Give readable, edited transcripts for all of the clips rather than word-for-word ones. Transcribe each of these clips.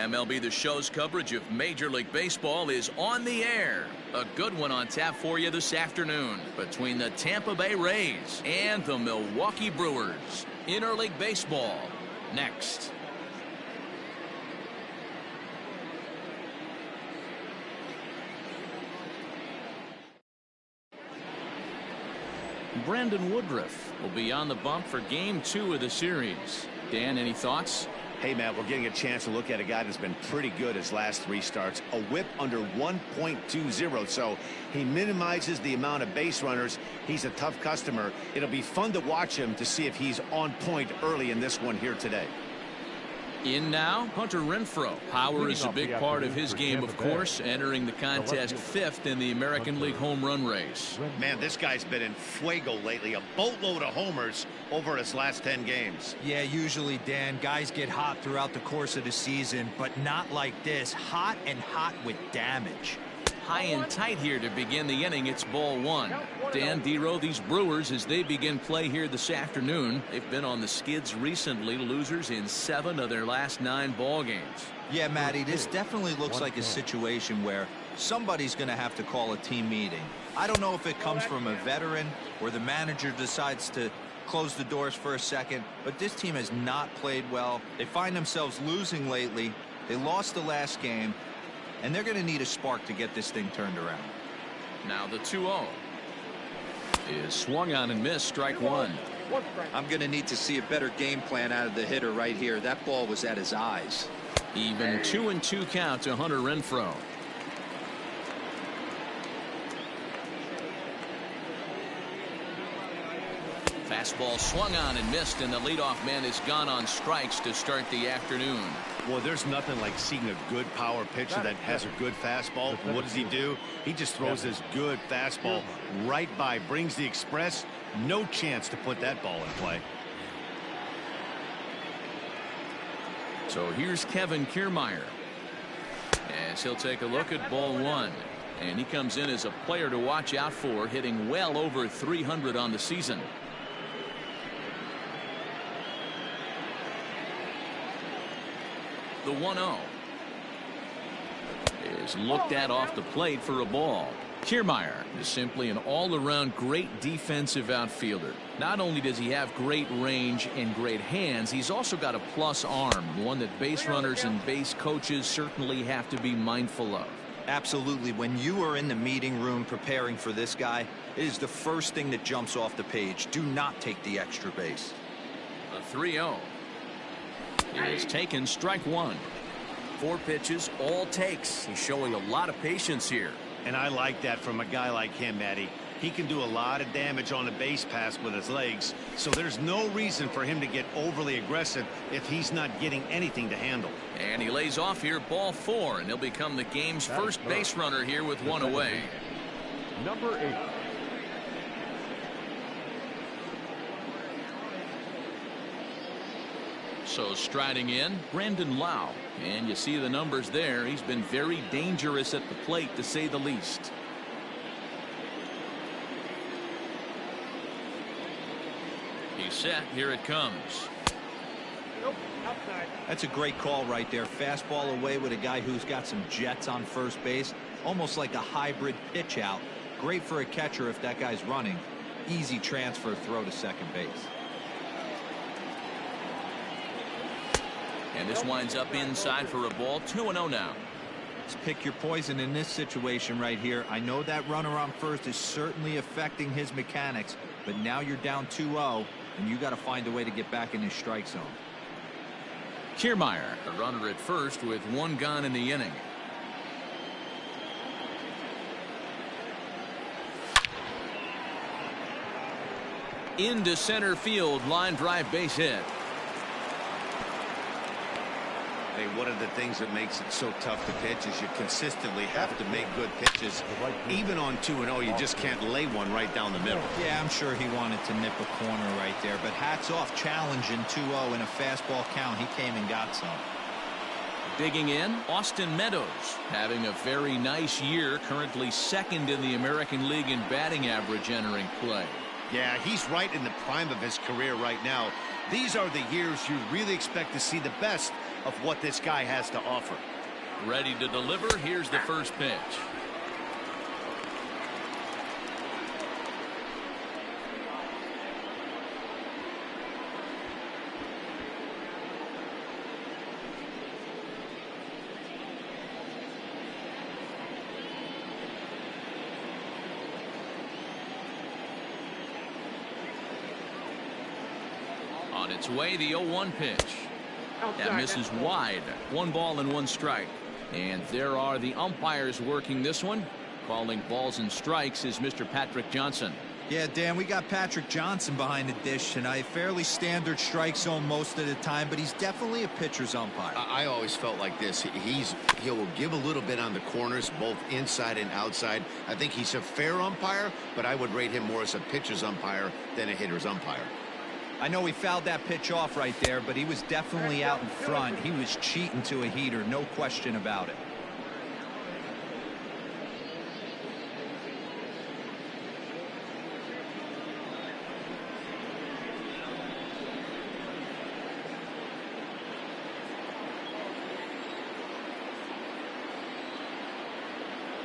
MLB The Show's coverage of Major League Baseball is on the air. A good one on tap for you this afternoon between the Tampa Bay Rays and the Milwaukee Brewers. Interleague Baseball next. Brandon Woodruff will be on the bump for Game 2 of the series. Dan, any thoughts? Hey, Matt, we're getting a chance to look at a guy that's been pretty good his last 3 starts. A whip under 1.20, so he minimizes the amount of base runners. He's a tough customer. It'll be fun to watch him to see if he's on point early in this one here today. In now, Hunter Renfroe. Power is a big part of his game, of course, entering the contest 5th in the American League home run race. Man, this guy's been in fuego lately. A boatload of homers over his last 10 games. Yeah, usually, Dan, guys get hot throughout the course of the season, but not like this. Hot and hot with damage. High and tight here to begin the inning. It's ball 1. Dan Dero, these Brewers, as they begin play here this afternoon, they've been on the skids recently, losers in 7 of their last 9 ball games. Yeah, Matty, this definitely looks like a situation where somebody's going to have to call a team meeting. I don't know if it comes from a veteran or the manager decides to close the doors for a second, but this team has not played well. They find themselves losing lately. They lost the last game, and they're going to need a spark to get this thing turned around. Now the 2-0 is swung on and missed, strike 1. I'm going to need to see a better game plan out of the hitter right here. That ball was at his eyes. Even 2-2 count to Hunter Renfroe. Fastball swung on and missed, and the leadoff man is gone on strikes to start the afternoon. Well, there's nothing like seeing a good power pitcher that has a good fastball. What does he do? He just throws this good fastball right by, brings the express. No chance to put that ball in play. So here's Kevin Kiermaier as he'll take a look at ball 1. And he comes in as a player to watch out for, hitting well over 300 on the season. The 1-0 is looked at off the plate for a ball. Kiermaier is simply an all-around great defensive outfielder. Not only does he have great range and great hands, he's also got a plus arm, one that base runners and base coaches certainly have to be mindful of. Absolutely. When you are in the meeting room preparing for this guy, it is the first thing that jumps off the page. Do not take the extra base. The 3-0 is taken, strike 1. 4 pitches, all takes. He's showing a lot of patience here. And I like that from a guy like him, Matty. He can do a lot of damage on a base pass with his legs, so there's no reason for him to get overly aggressive if he's not getting anything to handle. And he lays off here, ball 4, and he'll become the game's first base runner here with 1 away. Number 8. So striding in, Brandon Lau. And you see the numbers there. He's been very dangerous at the plate, to say the least. He's set. Here it comes. That's a great call right there. Fastball away with a guy who's got some jets on first base. Almost like a hybrid pitch out. Great for a catcher if that guy's running. Easy transfer throw to second base. And this winds up inside for a ball. 2-0 now. Let's pick your poison in this situation right here. I know that runner on first is certainly affecting his mechanics, but now you're down 2-0, and you got to find a way to get back in his strike zone. Kiermaier, the runner at first with 1 gone in the inning. Into center field, line drive, base hit. Hey, one of the things that makes it so tough to pitch is you consistently have to make good pitches. Even on 2-0, you just can't lay one right down the middle. Yeah, I'm sure he wanted to nip a corner right there, but hats off, challenging 2-0 in a fastball count. He came and got some. Digging in, Austin Meadows having a very nice year, currently 2nd in the American League in batting average entering play. Yeah, he's right in the prime of his career right now. These are the years you really expect to see the best of what this guy has to offer. Ready to deliver. Here's the first pitch. On its way, the 0-1 pitch. That misses wide. 1 ball and 1 strike. And there are the umpires working this one. Calling balls and strikes is Mr. Patrick Johnson. Yeah, Dan, we got Patrick Johnson behind the dish tonight. Fairly standard strike zone most of the time, but he's definitely a pitcher's umpire. I always felt like this. He'll give a little bit on the corners, both inside and outside. I think he's a fair umpire, but I would rate him more as a pitcher's umpire than a hitter's umpire. I know he fouled that pitch off right there, but he was definitely out in front. He was cheating to a heater, no question about it.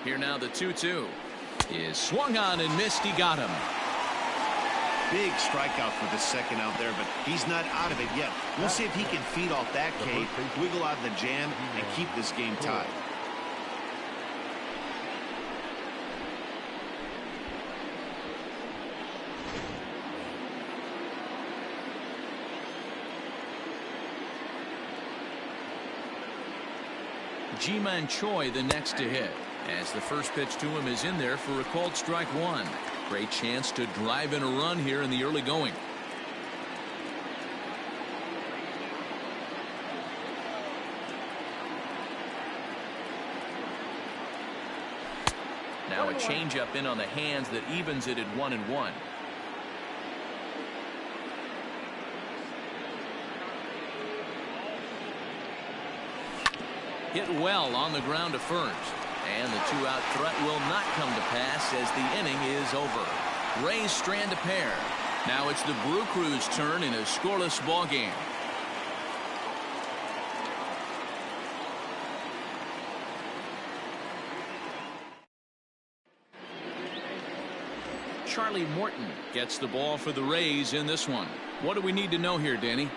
Here now the 2-2 is swung on and missed. He got him. Big strikeout for the second out there, but he's not out of it yet. We'll see if he can feed off that K, wiggle out of the jam, and keep this game tied. Ji-Man Choi the next to hit, as the first pitch to him is in there for a called strike 1. Great chance to drive in a run here in the early going. Now a changeup in on the hands that evens it at 1-1. Hit well on the ground to first. And the 2-out threat will not come to pass as the inning is over. Rays strand a pair. Now it's the Brew Crew's turn in a scoreless ball game. Charlie Morton gets the ball for the Rays in this one. What do we need to know here, Danny?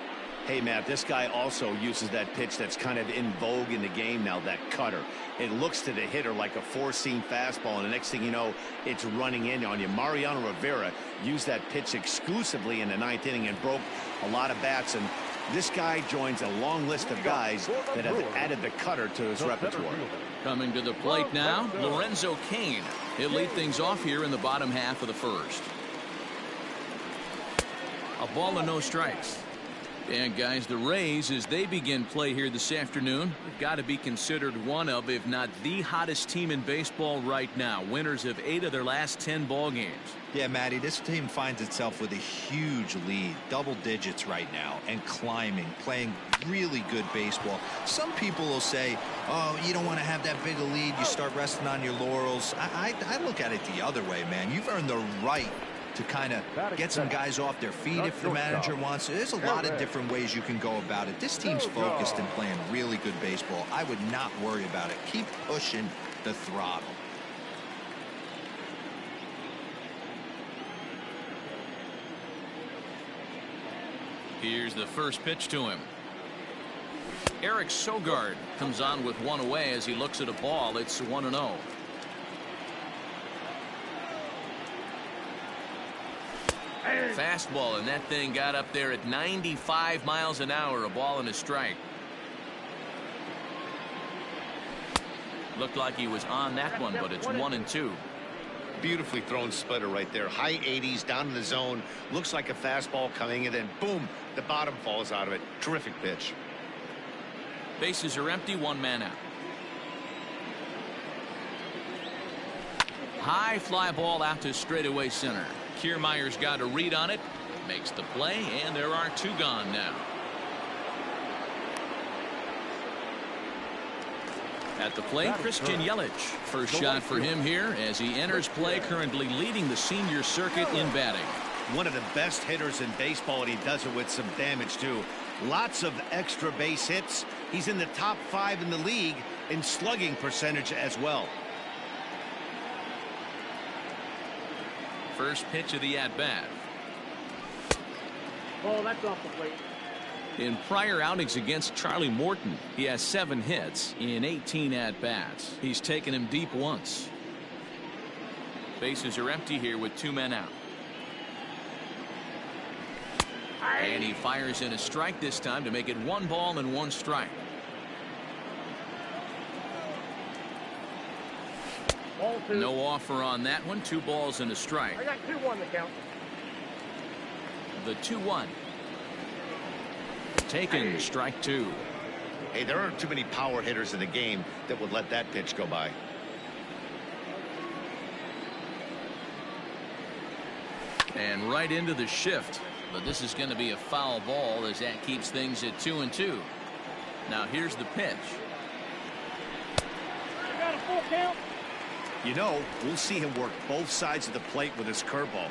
Hey, Matt, this guy also uses that pitch that's kind of in vogue in the game now, that cutter. It looks to the hitter like a four-seam fastball, and the next thing you know, it's running in on you. Mariano Rivera used that pitch exclusively in the 9th inning and broke a lot of bats, and this guy joins a long list of guys that have added the cutter to his repertoire. Coming to the plate now, Lorenzo Cain. He'll lead things off here in the bottom half of the first. A ball and no strikes. And guys, the Rays, as they begin play here this afternoon, have got to be considered one of, if not the hottest team in baseball right now. Winners of 8 of their last 10 ball games. Yeah, Matty, this team finds itself with a huge lead, double digits right now, and climbing, playing really good baseball. Some people will say, oh, you don't want to have that big a lead, you start resting on your laurels. I look at it the other way, man. You've earned the right to kind of get some guys off their feet if the manager wants to. There's a lot of different ways you can go about it. This team's focused and playing really good baseball. I would not worry about it. Keep pushing the throttle. Here's the first pitch to him. Eric Sogard comes on with one away as he looks at a ball. It's 1-0. Fastball, and that thing got up there at 95 miles an hour. A ball and a strike. Looked like he was on that one, but it's 1-2. Beautifully thrown splitter right there. High 80s down in the zone. Looks like a fastball coming, and then boom, the bottom falls out of it. Terrific pitch. Bases are empty, 1 man out. High fly ball out to straightaway center. Kiermaier's got a read on it, makes the play, and there are 2 gone now. At the plate, Christian Yelich. First shot for him here as he enters play, currently leading the senior circuit in batting. One of the best hitters in baseball, and he does it with some damage too. Lots of extra base hits. He's in the top 5 in the league in slugging percentage as well. First pitch of the at-bat. Oh, that's off the plate. In prior outings against Charlie Morton, he has 7 hits in 18 at-bats. He's taken him deep once. Bases are empty here with 2 men out. And he fires in a strike this time to make it 1 ball and 1 strike. Ball 2. No offer on that one. 2 balls and a strike. I got 2-1 to count. The 2-1. Taken, strike 2. Hey, there aren't too many power hitters in the game that would let that pitch go by. And right into the shift. But this is going to be a foul ball as that keeps things at 2-2. Now here's the pitch. I got a full count. You know, we'll see him work both sides of the plate with his curveball.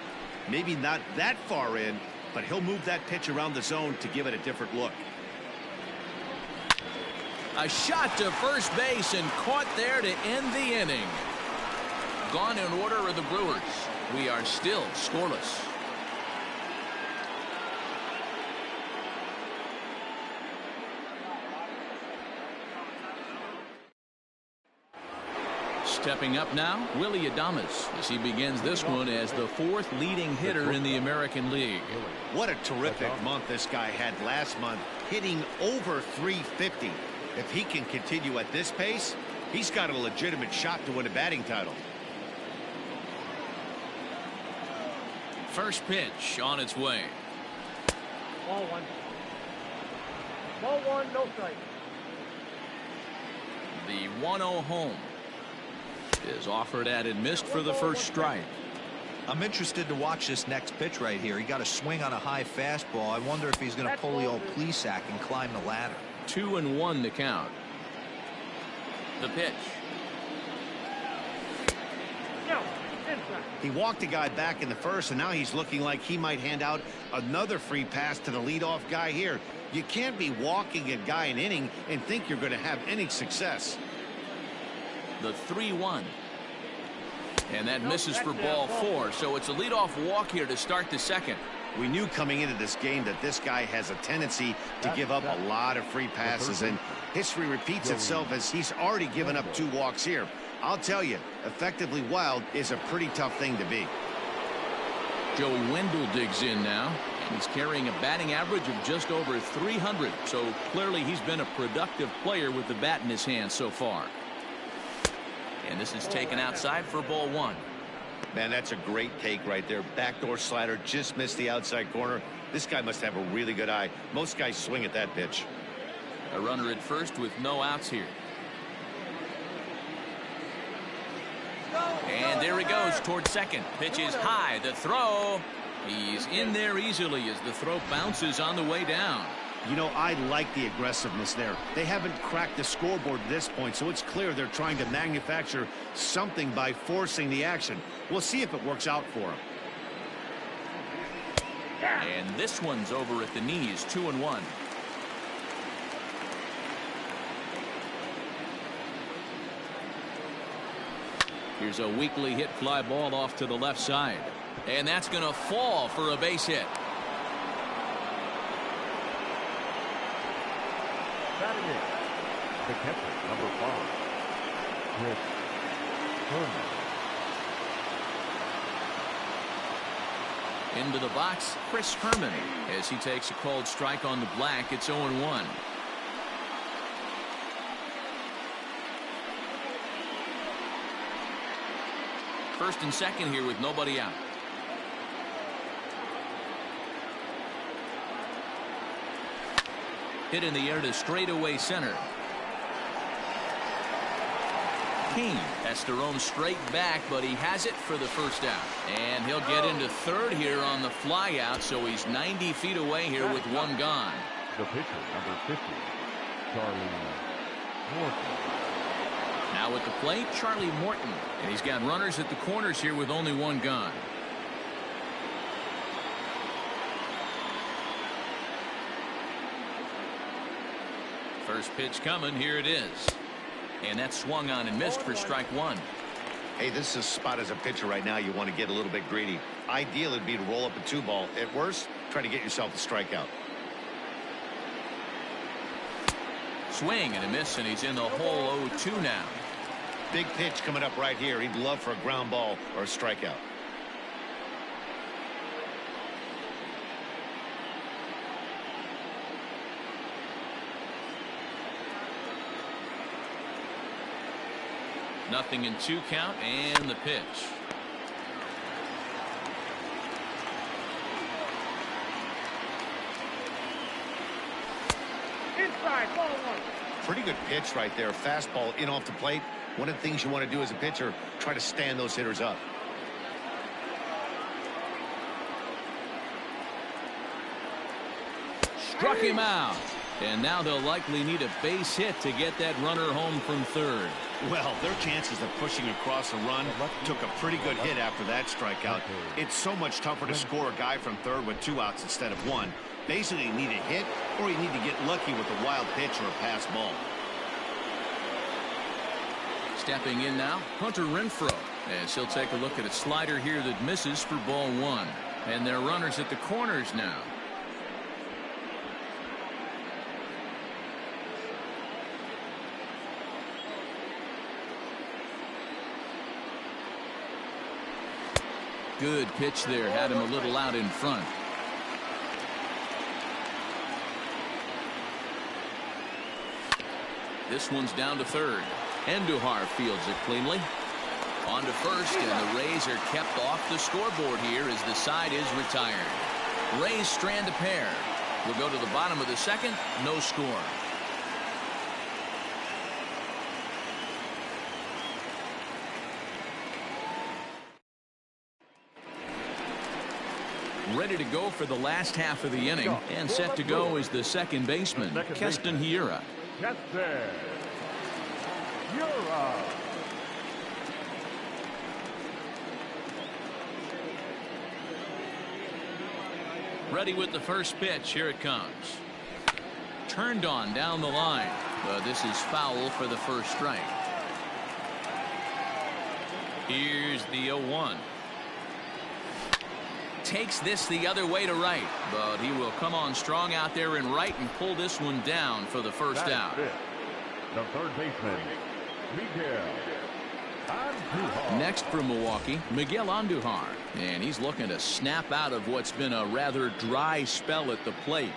Maybe not that far in, but he'll move that pitch around the zone to give it a different look. A shot to first base and caught there to end the inning. Gone in order are the Brewers. We are still scoreless. Stepping up now, Willie Adames, as he begins this one as the 4th leading hitter in the American League. What a terrific month this guy had last month, hitting over 350. If he can continue at this pace, he's got a legitimate shot to win a batting title. First pitch on its way. Ball 1. Ball 1, no strike. The 1-0 home is offered at and missed for the first strike. I'm interested to watch this next pitch right here. He got a swing on a high fastball. I wonder if he's going to pull the old Plesac and climb the ladder. 2-1 to count. The pitch. No, inside. He walked a guy back in the first, and now he's looking like he might hand out another free pass to the leadoff guy here. You can't be walking a guy an inning and think you're going to have any success. The 3-1. And that misses for ball 4. So it's a leadoff walk here to start the second. We knew coming into this game that this guy has a tendency to give up a lot of free passes, and history repeats itself as he's already given up 2 walks here. I'll tell you, effectively wild is a pretty tough thing to be. Joey Wendell digs in now. He's carrying a batting average of just over 300. So clearly he's been a productive player with the bat in his hand so far. And this is taken outside for ball 1. Man, that's a great take right there. Backdoor slider, just missed the outside corner. This guy must have a really good eye. Most guys swing at that pitch. A runner at first with no outs here. And there he goes toward second. Pitch is high. The throw. He's in there easily as the throw bounces on the way down. You know, I like the aggressiveness there. They haven't cracked the scoreboard at this point, so it's clear they're trying to manufacture something by forcing the action. We'll see if it works out for them. And this one's over at the knees, 2-1. Here's a weakly hit fly ball off to the left side. And that's going to fall for a base hit. The catcher, number 5, Chris Herman. Into the box, Chris Herman, as he takes a called strike on the black. It's 0-1. First and second here with nobody out. Hit in the air to straightaway center. King has to roam straight back, but he has it for the first out. And he'll get into third here on the fly out, so he's 90 feet away here with 1 gone. The pitcher, number 50, Charlie Morton. Now at the plate, Charlie Morton. And he's got runners at the corners here with only 1 gone. First pitch coming. Here it is. And that swung on and missed for strike one. Hey, this is a spot as a pitcher right now. You want to get a little bit greedy. Ideal would be to roll up a 2-ball. At worst, try to get yourself a strikeout. Swing and a miss, and he's in the hole 0-2 now. Big pitch coming up right here. He'd love for a ground ball or a strikeout. Nothing in 2 count, and the pitch. Inside, ball one. Pretty good pitch right there. Fastball in off the plate. One of the things you want to do as a pitcher, try to stand those hitters up. Struck him out. And now they'll likely need a base hit to get that runner home from third. Well, their chances of pushing across a run took a pretty good hit after that strikeout. It's so much tougher to score a guy from third with 2 outs instead of 1. Basically, you need a hit or you need to get lucky with a wild pitch or a pass ball. Stepping in now, Hunter Renfroe, as he'll take a look at a slider here that misses for ball 1. And their runners at the corners now. Good pitch there, had him a little out in front. This one's down to third. Andujar fields it cleanly. On to first, and the Rays are kept off the scoreboard here as the side is retired. Rays strand a pair. We'll go to the bottom of the second, no score. Ready to go for the last half of the inning, and set to go is the second baseman, Keston Hiura. Keston Hiura. Ready with the first pitch. Here it comes. Turned on down the line, but this is foul for the first strike. Here's the 0-1. Takes this the other way to right, but he will come on strong out there in right and pull this one down for the first out. The third baseman, Miguel Andujar. Next from Milwaukee, Miguel Andujar, and he's looking to snap out of what's been a rather dry spell at the plate.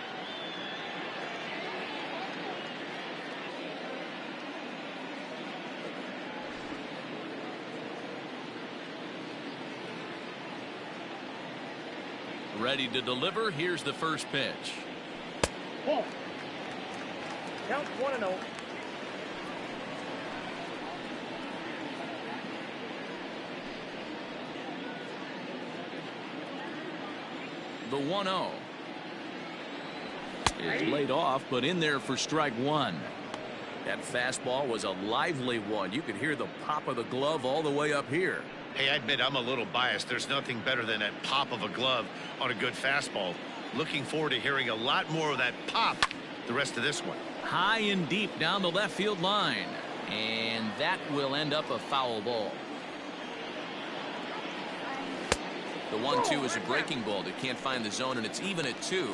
Ready to deliver. Here's the first pitch. Ball. Count 1-0. The 1-0 is laid off, but in there for strike one. That fastball was a lively one. You could hear the pop of the glove all the way up here. Hey, I admit I'm a little biased. There's nothing better than that pop of a glove on a good fastball. Looking forward to hearing a lot more of that pop the rest of this one. High and deep down the left field line. And that will end up a foul ball. The 1-2 is a breaking ball that can't find the zone, and it's even at 2.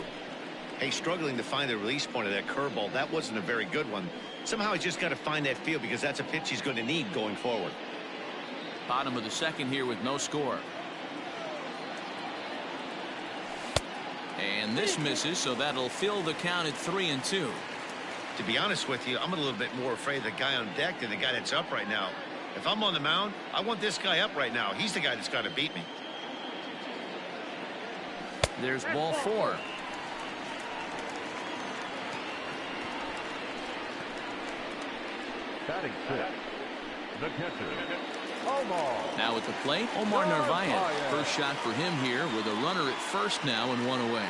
Hey, struggling to find the release point of that curveball. That wasn't a very good one. Somehow he's just got to find that feel because that's a pitch he's going to need going forward. Bottom of the second here with no score. And this misses, so that'll fill the count at 3-2. To be honest with you, I'm a little bit more afraid of the guy on deck than the guy that's up right now. If I'm on the mound, I want this guy up right now. He's the guy that's got to beat me. There's ball 4. Batting 6, the catcher, Omar. Now at the plate, Omar Narvaez. First shot for him here with a runner at first now and 1 away.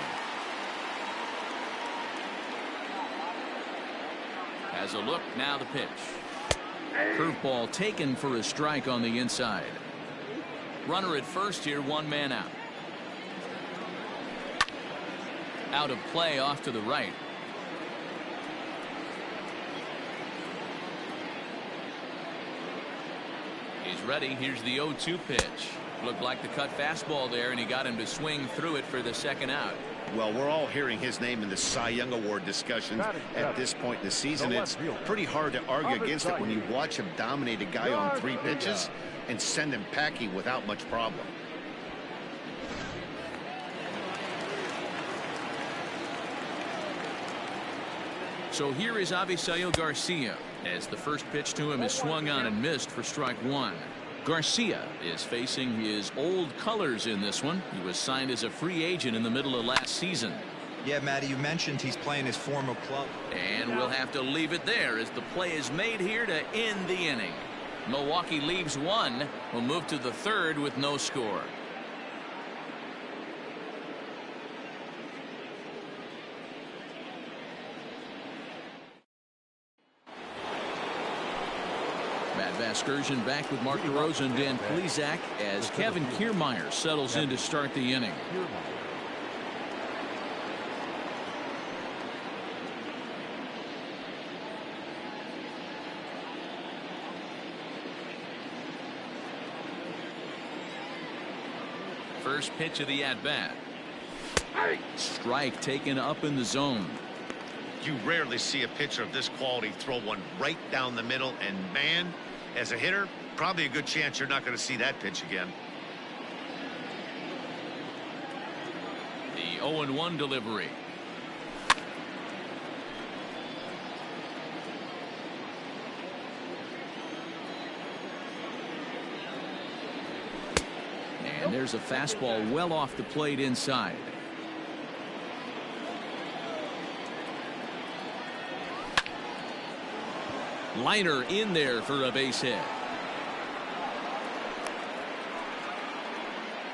Has a look, now the pitch. Curveball taken for a strike on the inside. Runner at first here, 1 man out. Out of play off to the right. ready. Here's the 0-2 pitch. Looked like the cut fastball there, and he got him to swing through it for the second out. Well, we're all hearing his name in the Cy Young Award discussions at this point in the season. It's pretty hard to argue against it when you watch him dominate a guy on 3 pitches and send him packing without much problem. So here is Avisail Garcia as the first pitch to him is swung on and missed for strike 1. Garcia is facing his old colors in this one. He was signed as a free agent in the middle of last season. Yeah, Matty, you mentioned he's playing his former club. And we'll have to leave it there as the play is made here to end the inning. Milwaukee leaves 1. We'll move to the 3rd with no score. Matt Vasgersian back with Mark DeRosa and Dan Plesac as Kevin Kiermaier settles in to start the inning. First pitch of the at-bat. Strike taken up in the zone. You rarely see a pitcher of this quality throw one right down the middle, and man, as a hitter, probably a good chance you're not going to see that pitch again. The 0-1 delivery. And there's a fastball well off the plate inside. Liner in there for a base hit.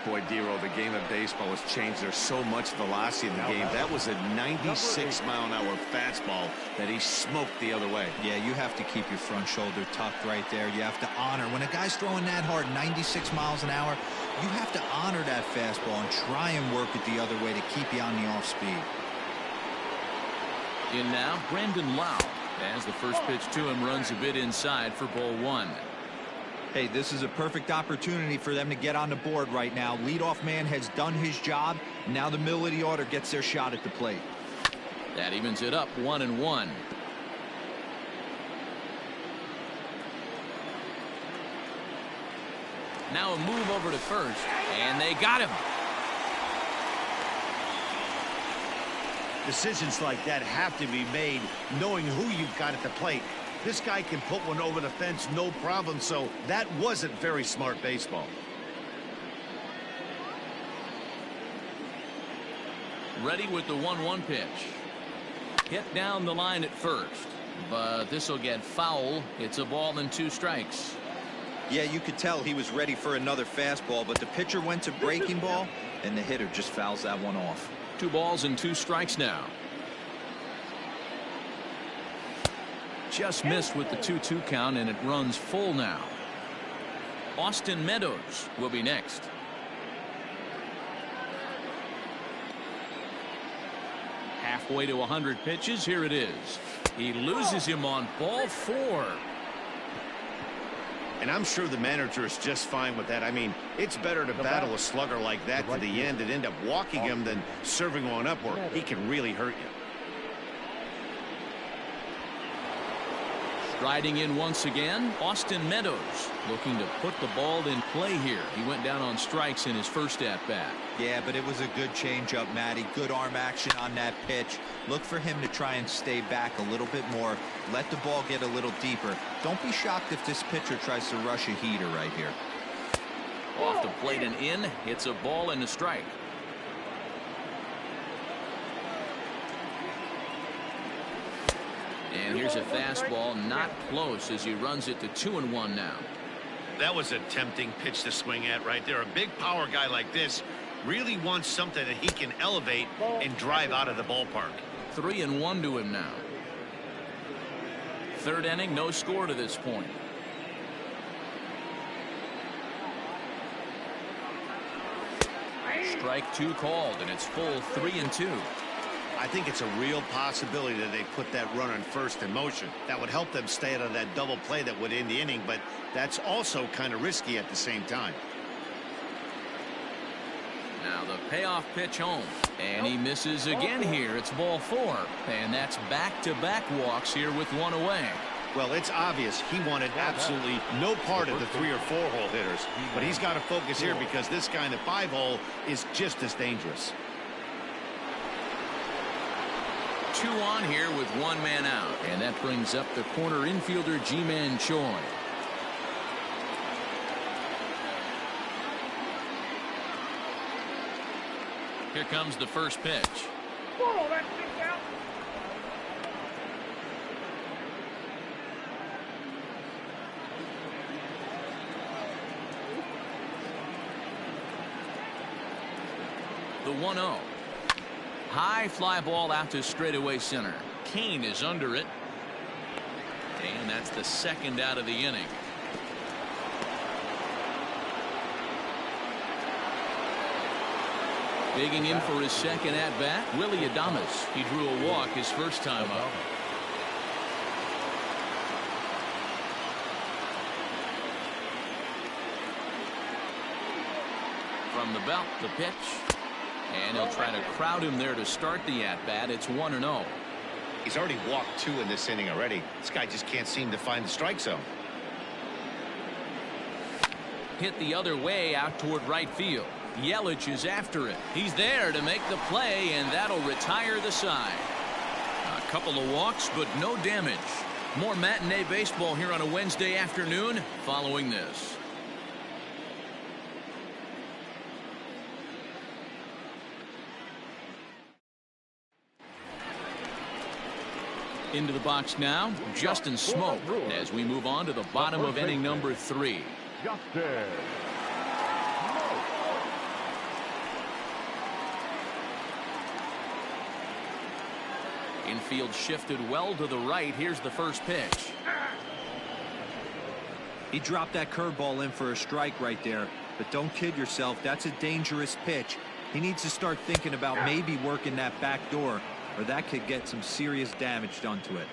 Boy, Dero, the game of baseball has changed. There's so much velocity in the game. That was a 96-mile-an-hour fastball that he smoked the other way. Yeah, you have to keep your front shoulder tucked right there. You have to honor. When a guy's throwing that hard, 96 miles an hour, you have to honor that fastball and try and work it the other way to keep you on the off speed. In now, Brandon Lau, as the first pitch to him runs a bit inside for ball 1. Hey, this is a perfect opportunity for them to get on the board right now. Leadoff man has done his job. Now the middle of the order gets their shot at the plate. That evens it up 1-1. Now a move over to first, and they got him. Decisions like that have to be made knowing who you've got at the plate. This guy can put one over the fence no problem, so that wasn't very smart baseball. Ready with the 1-1 pitch. Hit down the line at first, but this will get foul. It's a ball and 2 strikes. Yeah, you could tell he was ready for another fastball, but the pitcher went to breaking ball, and the hitter just fouls that one off. 2 balls and 2 strikes now. Just missed with the 2-2 count, and it runs full now. Austin Meadows will be next. Halfway to 100 pitches. Here it is. He loses him on ball 4. And I'm sure the manager is just fine with that. I mean, it's better to battle a slugger like that to the end and end up walking him than serving one up where he can really hurt you. Striding in once again, Austin Meadows looking to put the ball in play here. He went down on strikes in his first at-bat. Yeah, but it was a good changeup, Matty. Good arm action on that pitch. Look for him to try and stay back a little bit more. Let the ball get a little deeper. Don't be shocked if this pitcher tries to rush a heater right here. Off the plate and in. It's a ball and a strike. And here's a fastball not close as he runs it to 2-1 now. That was a tempting pitch to swing at right there. A big power guy like this really wants something that he can elevate and drive out of the ballpark. 3-1 to him now. 3rd inning, no score to this point. Strike 2 called, and it's full 3-2. I think it's a real possibility that they put that runner in first in motion. That would help them stay out of that double play that would end the inning, but that's also kind of risky at the same time. Now the payoff pitch home, and he misses again here. It's ball 4, and that's back-to-back walks here with one away. Well, it's obvious he wanted absolutely no part of the 3 or 4 hole hitters, but he's got to focus here because this guy in the 5 hole is just as dangerous. 2 on here with 1 man out, and that brings up the corner infielder Ji-Man Choi. Here comes the first pitch. Whoa, that's kicked out. The 1-0. High fly ball out to straightaway center. Kane is under it. And that's the second out of the inning. Digging in for his second at-bat, Willie Adames. He drew a walk his first time up. From the belt, the pitch. And he'll try to crowd him there to start the at-bat. It's 1-0. He's already walked 2 in this inning already. This guy just can't seem to find the strike zone. Hit the other way out toward right field. Yelich is after it. He's there to make the play, and that'll retire the side. A couple of walks, but no damage. More matinee baseball here on a Wednesday afternoon following this. Into the box now, Justin Smoke, as we move on to the bottom of inning number 3. Justin. Infield shifted well to the right. Here's the first pitch. He dropped that curveball in for a strike right there, but don't kid yourself, that's a dangerous pitch. He needs to start thinking about maybe working that back door, or that could get some serious damage done to it.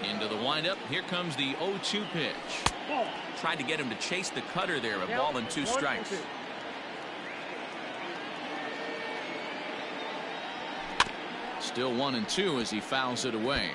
Into the windup. Here comes the 0-2 pitch. Tried to get him to chase the cutter there. A ball and 2 strikes. Still 1-2 as he fouls it away.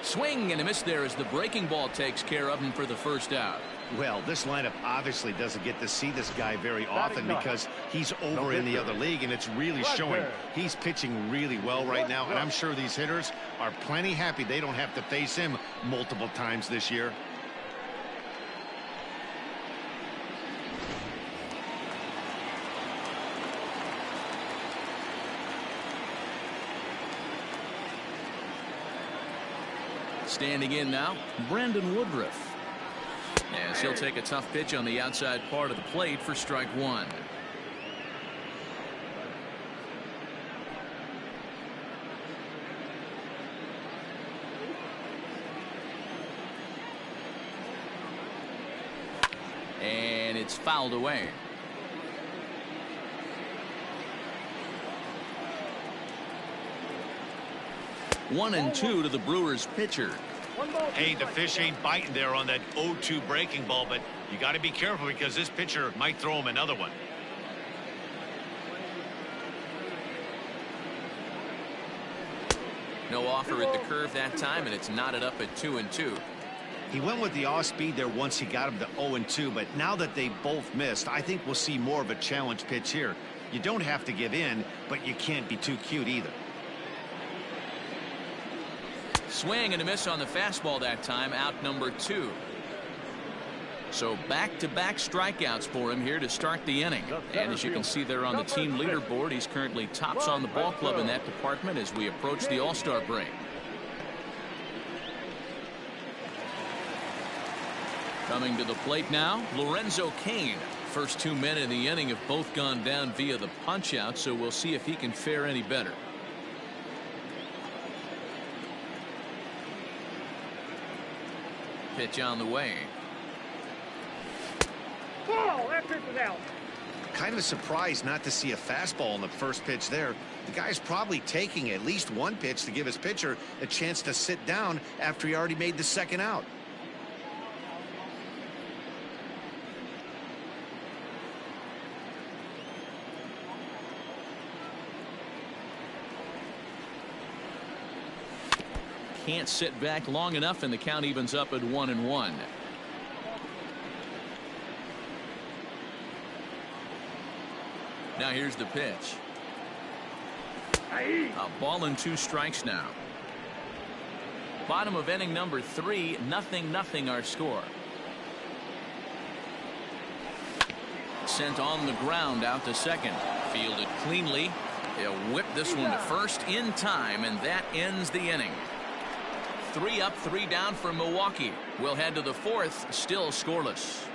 Swing and a miss there as the breaking ball takes care of him for the first out. Well, this lineup obviously doesn't get to see this guy very often because he's over in the other league, and it's really showing. He's pitching really well right now, and I'm sure these hitters are plenty happy they don't have to face him multiple times this year. Standing in now, Brandon Woodruff. As he'll take a tough pitch on the outside part of the plate for strike 1. And it's fouled away. One and 2 to the Brewers pitcher. Hey, the fish ain't biting there on that 0-2 breaking ball, but you got to be careful because this pitcher might throw him another one. No offer at the curve that time, and it's knotted up at 2-2. He went with the off speed there once he got him to 0-2, but now that they both missed, I think we'll see more of a challenge pitch here. You don't have to give in, but you can't be too cute either. Swing and a miss on the fastball that time, out number 2. So back-to-back strikeouts for him here to start the inning. And as you can see there on the team leaderboard, he's currently tops on the ball club in that department as we approach the All-Star break. Coming to the plate now, Lorenzo Cain. First 2 men in the inning have both gone down via the punch-out, so we'll see if he can fare any better. Pitch on the way. Ball, that pitch is out. Kind of surprised not to see a fastball on the first pitch there. The guy's probably taking at least one pitch to give his pitcher a chance to sit down after he already made the second out. Can't sit back long enough, and the count evens up at 1-1. Now here's the pitch. A ball and 2 strikes now. Bottom of inning number 3, 0-0 our score. Sent on the ground out to second. Fielded cleanly. They'll whip this one to first in time, and that ends the inning. 3 up, 3 down for Milwaukee. We'll head to the 4th, still scoreless.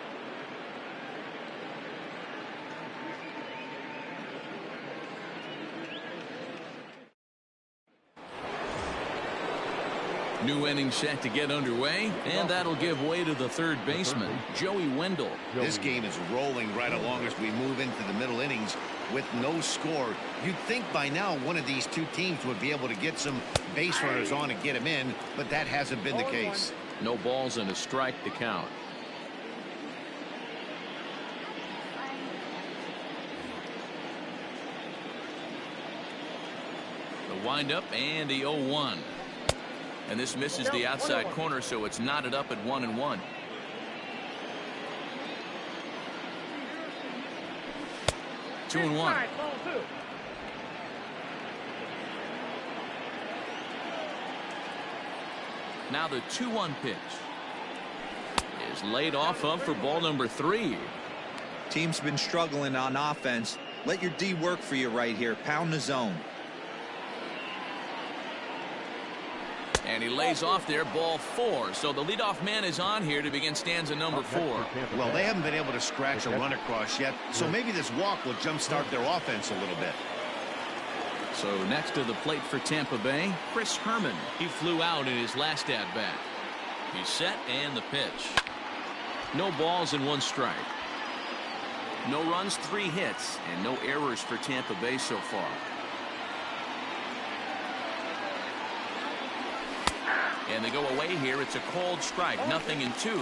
New inning set to get underway, and that'll give way to the third baseman, Joey Wendell. This game is rolling right along as we move into the middle innings with no score. You'd think by now one of these two teams would be able to get some base runners on and get them in, but that hasn't been the case. No balls and a strike to count. The windup and the 0-1. And this misses the outside corner, so it's knotted up at 1-1. Two and one. Now the 2-1 pitch is laid off of for ball number 3. Team's been struggling on offense. Let your D work for you right here. Pound the zone. And he lays off there, ball 4. So the leadoff man is on here to begin stanza number 4. Well, they haven't been able to scratch a run across yet, so maybe this walk will jumpstart their offense a little bit. So next to the plate for Tampa Bay, Chris Herman. He flew out in his last at bat. He's set, and the pitch. No balls and 1 strike. No runs, 3 hits, and no errors for Tampa Bay so far. And they go away here. It's a cold strike, 0-2.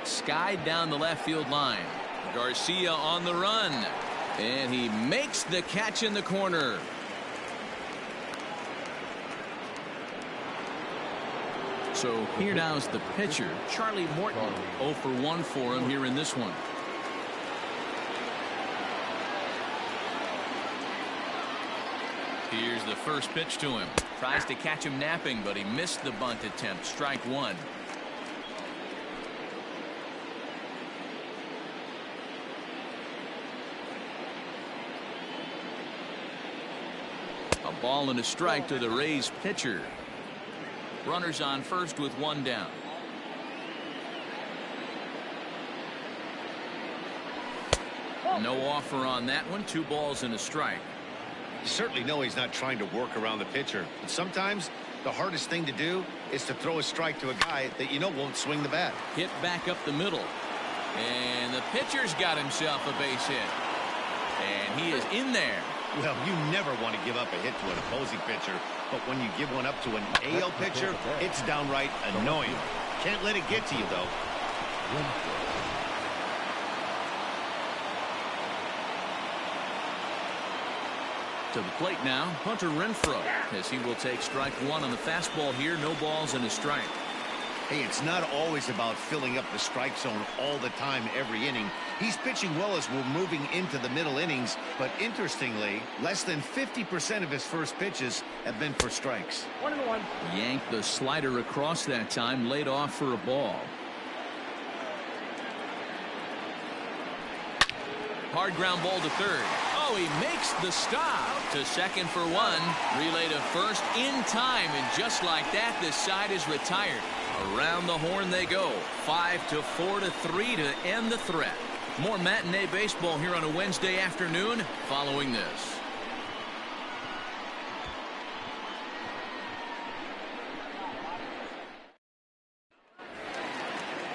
Skied down the left field line. Garcia on the run, and he makes the catch in the corner. So here now is the pitcher, Charlie Morton. 0 for 1 for him here in this one. Here's the first pitch to him. Tries to catch him napping, but he missed the bunt attempt. Strike 1. A ball and a strike to the Rays pitcher. Runners on first with 1 down. No offer on that one. 2 balls and a strike. You certainly know he's not trying to work around the pitcher, but sometimes the hardest thing to do is to throw a strike to a guy that you know won't swing the bat. Hit back up the middle, and the pitcher's got himself a base hit, and he is in there. Well, you never want to give up a hit to an opposing pitcher, but when you give one up to an AL pitcher, it's downright annoying. Can't let it get to you, though. To the plate now, Hunter Renfroe, as he will take strike 1 on the fastball here. No balls and a strike. Hey, it's not always about filling up the strike zone all the time every inning. He's pitching well as we're moving into the middle innings, but interestingly, less than 50% of his first pitches have been for strikes. 1-1. Yanked the slider across that time, laid off for a ball. Hard ground ball to third. Oh, he makes the stop. To second for 1. Relay to first in time, and just like that, this side is retired. Around the horn they go. 5-4 to 3 to end the threat. More matinee baseball here on a Wednesday afternoon following this.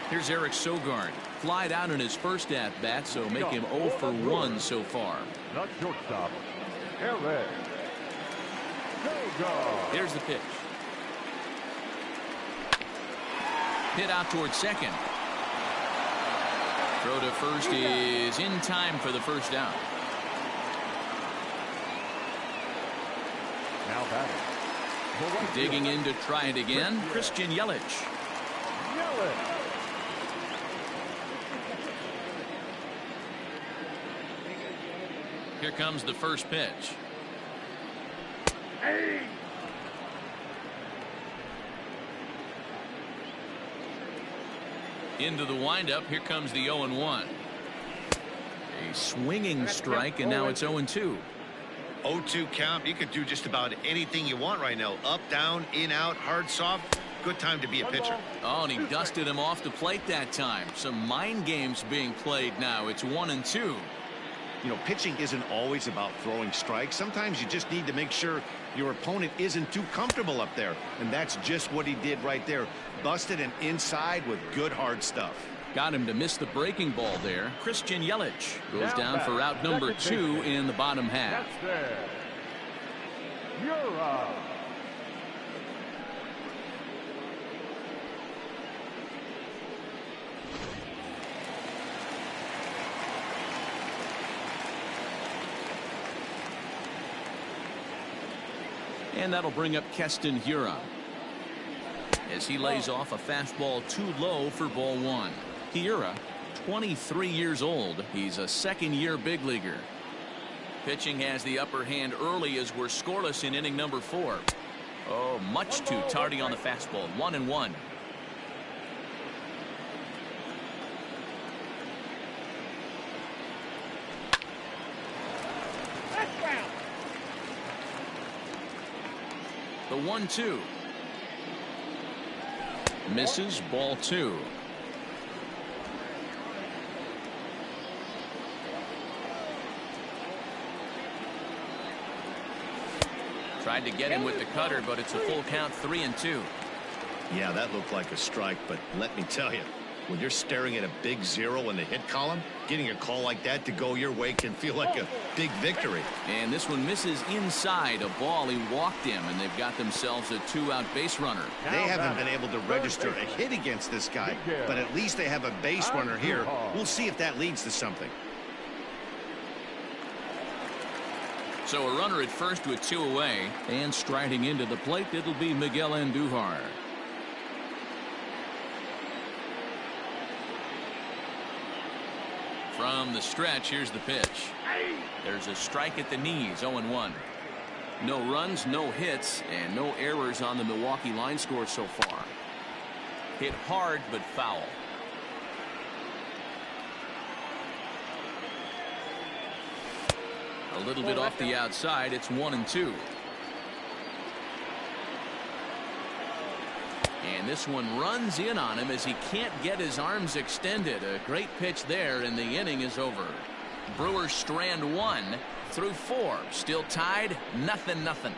Here's Eric Sogard. Flied out in his first at-bat, so make him 0 for 1 so far. Not shortstop, Eric Sogard. Here's the pitch. Hit out towards second. Throw to first is in time for the first down. Now batting. Digging in to try it again, Christian Yelich. Here comes the first pitch. Into the windup. Here comes the 0-1. A swinging strike, and now it's 0-2. 0-2 count. You could do just about anything you want right now. Up, down, in, out, hard, soft. Good time to be a pitcher. Oh, and he dusted him off the plate that time. Some mind games being played now. It's 1-2. You know, pitching isn't always about throwing strikes. Sometimes you just need to make sure your opponent isn't too comfortable up there. And that's just what he did right there. Busted him inside with good hard stuff. Got him to miss the breaking ball there. Christian Yelich goes down for out number 2 in the bottom half. That's there. You're up. And that'll bring up Keston Hiura as he lays off a fastball too low for ball 1. Hiura, 23 years old. He's a second-year big leaguer. Pitching has the upper hand early as we're scoreless in inning number 4. Oh, much too tardy on the fastball. 1-1. The 1-2. Misses, ball 2. Tried to get him with the cutter, but it's a full count, 3-2. Yeah, that looked like a strike, but let me tell you, when you're staring at a big 0 in the hit column, getting a call like that to go your way can feel like a big victory. And this one misses inside a ball. He walked him, and they've got themselves a 2-out base runner. They haven't been able to register a hit against this guy, but at least they have a base runner here. We'll see if that leads to something. So a runner at first with 2 away, and striding into the plate, it'll be Miguel Andujar. From the stretch, here's the pitch. There's a strike at the knees, 0-1. No runs, no hits, and no errors on the Milwaukee line score so far. Hit hard, but foul. A little bit off the outside. It's 1-2. And this one runs in on him as he can't get his arms extended. A great pitch there, and the inning is over. Brewers strand 1 through 4. Still tied, 0-0.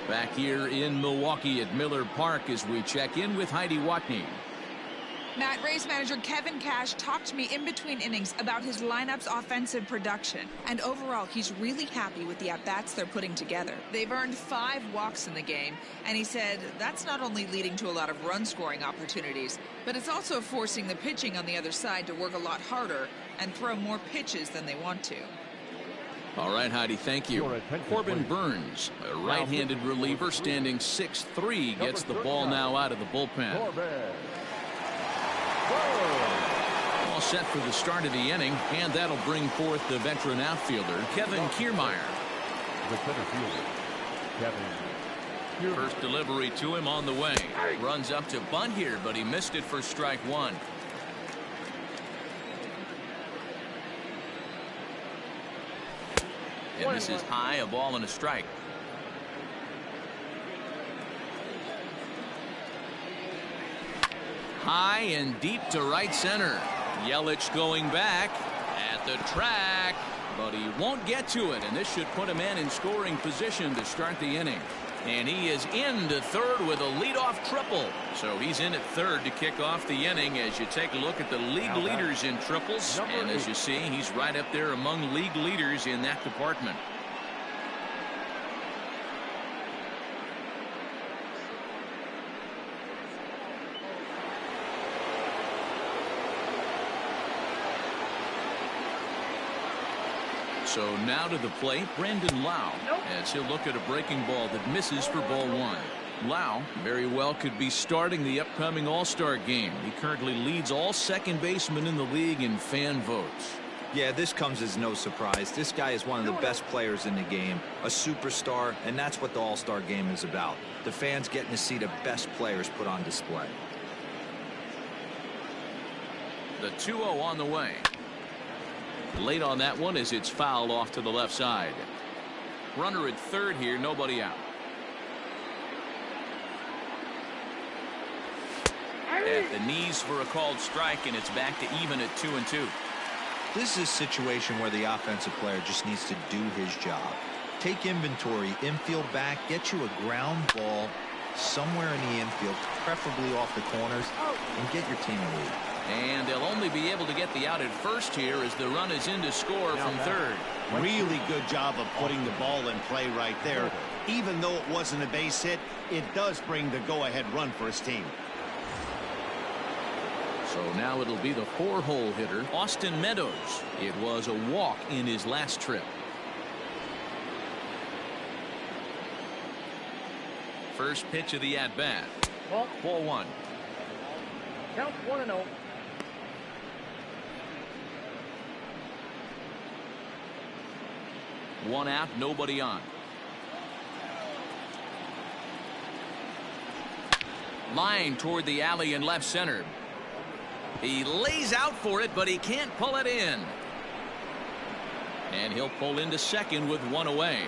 Back here in Milwaukee at Miller Park as we check in with Heidi Watney. Matt, Rays manager Kevin Cash talked to me in between innings about his lineup's offensive production. And overall, he's really happy with the at-bats they're putting together. They've earned 5 walks in the game, and he said that's not only leading to a lot of run-scoring opportunities, but it's also forcing the pitching on the other side to work a lot harder and throw more pitches than they want to. All right, Heidi, thank you. Corbin Burns, a right-handed reliever standing 6'3", gets the ball now out of the bullpen. All set for the start of the inning, and that'll bring forth the veteran outfielder, Kevin Kiermaier. The center fielder, Kevin. First delivery to him on the way. Runs up to bunt here, but he missed it for strike 1. And this is high, a ball and a strike. High and deep to right center. Yelich going back at the track, but he won't get to it, and this should put a man in scoring position to start the inning. And he is into third with a leadoff triple. So he's in at third to kick off the inning as you take a look at the league leaders in triples. And as you see, he's right up there among league leaders in that department. So now to the plate, Brandon Lau, as he'll look at a breaking ball that misses for ball one. Lau very well could be starting the upcoming All-Star game. He currently leads all second basemen in the league in fan votes. Yeah, this comes as no surprise. This guy is one of the best players in the game, a superstar, and that's what the All-Star game is about. The fans getting to see the best players put on display. The 2-0 on the way. Late on that one as it's fouled off to the left side. Runner at third here, nobody out. At the knees for a called strike, and it's back to even at 2-2. This is a situation where the offensive player just needs to do his job. Take inventory, infield back, get you a ground ball somewhere in the infield, preferably off the corners, and get your team a lead. And they'll only be able to get the out at first here as the run is in to score from third. Really good job of putting the ball in play right there. Even though it wasn't a base hit, it does bring the go-ahead run for his team. So now it'll be the 4-hole hitter, Austin Meadows. It was a walk in his last trip. First pitch of the at-bat. Ball one. Count 1-0. One out, nobody on. Line toward the alley in left center. He lays out for it, but he can't pull it in. And he'll pull into second with one away.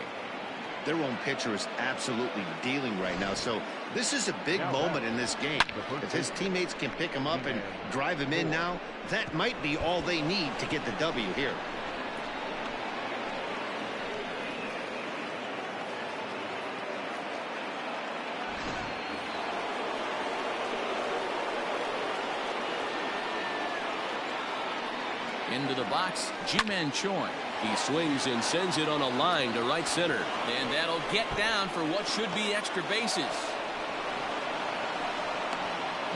Their own pitcher is absolutely dealing right now, so this is a big moment in this game. If his teammates can pick him up and drive him in now, that might be all they need to get the W here. Into the box, Ji-Man Choi. He swings and sends it on a line to right center. And that'll get down for what should be extra bases.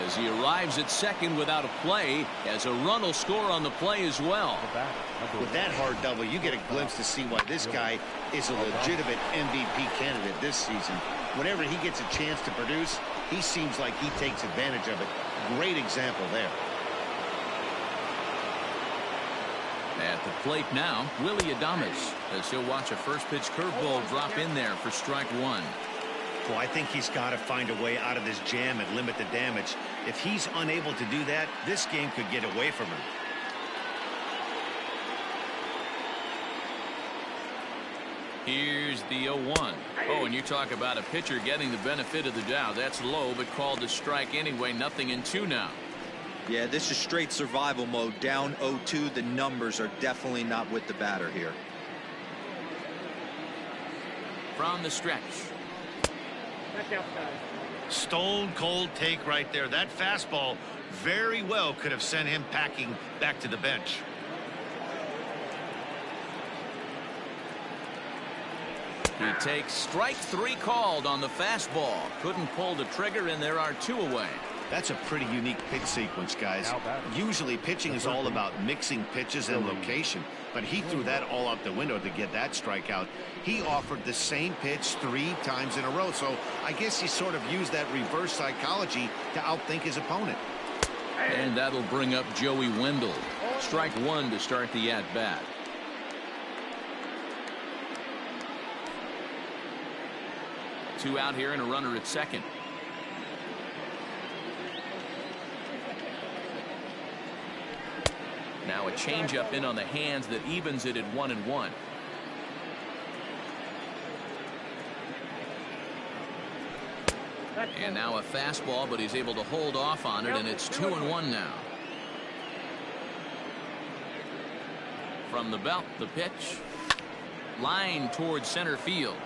As he arrives at second without a play, as a run will score on the play as well. With that hard double, you get a glimpse to see why this guy is a legitimate MVP candidate this season. Whenever he gets a chance to produce, he seems like he takes advantage of it. Great example there. At the plate now, Willie Adames, as he'll watch a first pitch curveball drop in there for strike one. Well, I think he's got to find a way out of this jam and limit the damage. If he's unable to do that, this game could get away from him. Here's the 0-1. Oh, and you talk about a pitcher getting the benefit of the doubt. That's low, but called a strike anyway. Nothing in two now. Yeah, this is straight survival mode. Down 0-2. The numbers are definitely not with the batter here. From the stretch. That's outside. Stone cold take right there. That fastball very well could have sent him packing back to the bench. He takes strike three called on the fastball. Couldn't pull the trigger, and there are two away. That's a pretty unique pitch sequence, guys. Usually pitching is all about mixing pitches and location, but he threw that all out the window to get that strikeout. He offered the same pitch 3 times in a row, so I guess he sort of used that reverse psychology to outthink his opponent. And that'll bring up Joey Wendell. Strike one to start the at-bat. Two out here and a runner at second. Now a changeup in on the hands that evens it at 1-1. And now a fastball, but he's able to hold off on it, and it's 2-1 now. From the belt, the pitch. Line towards center field.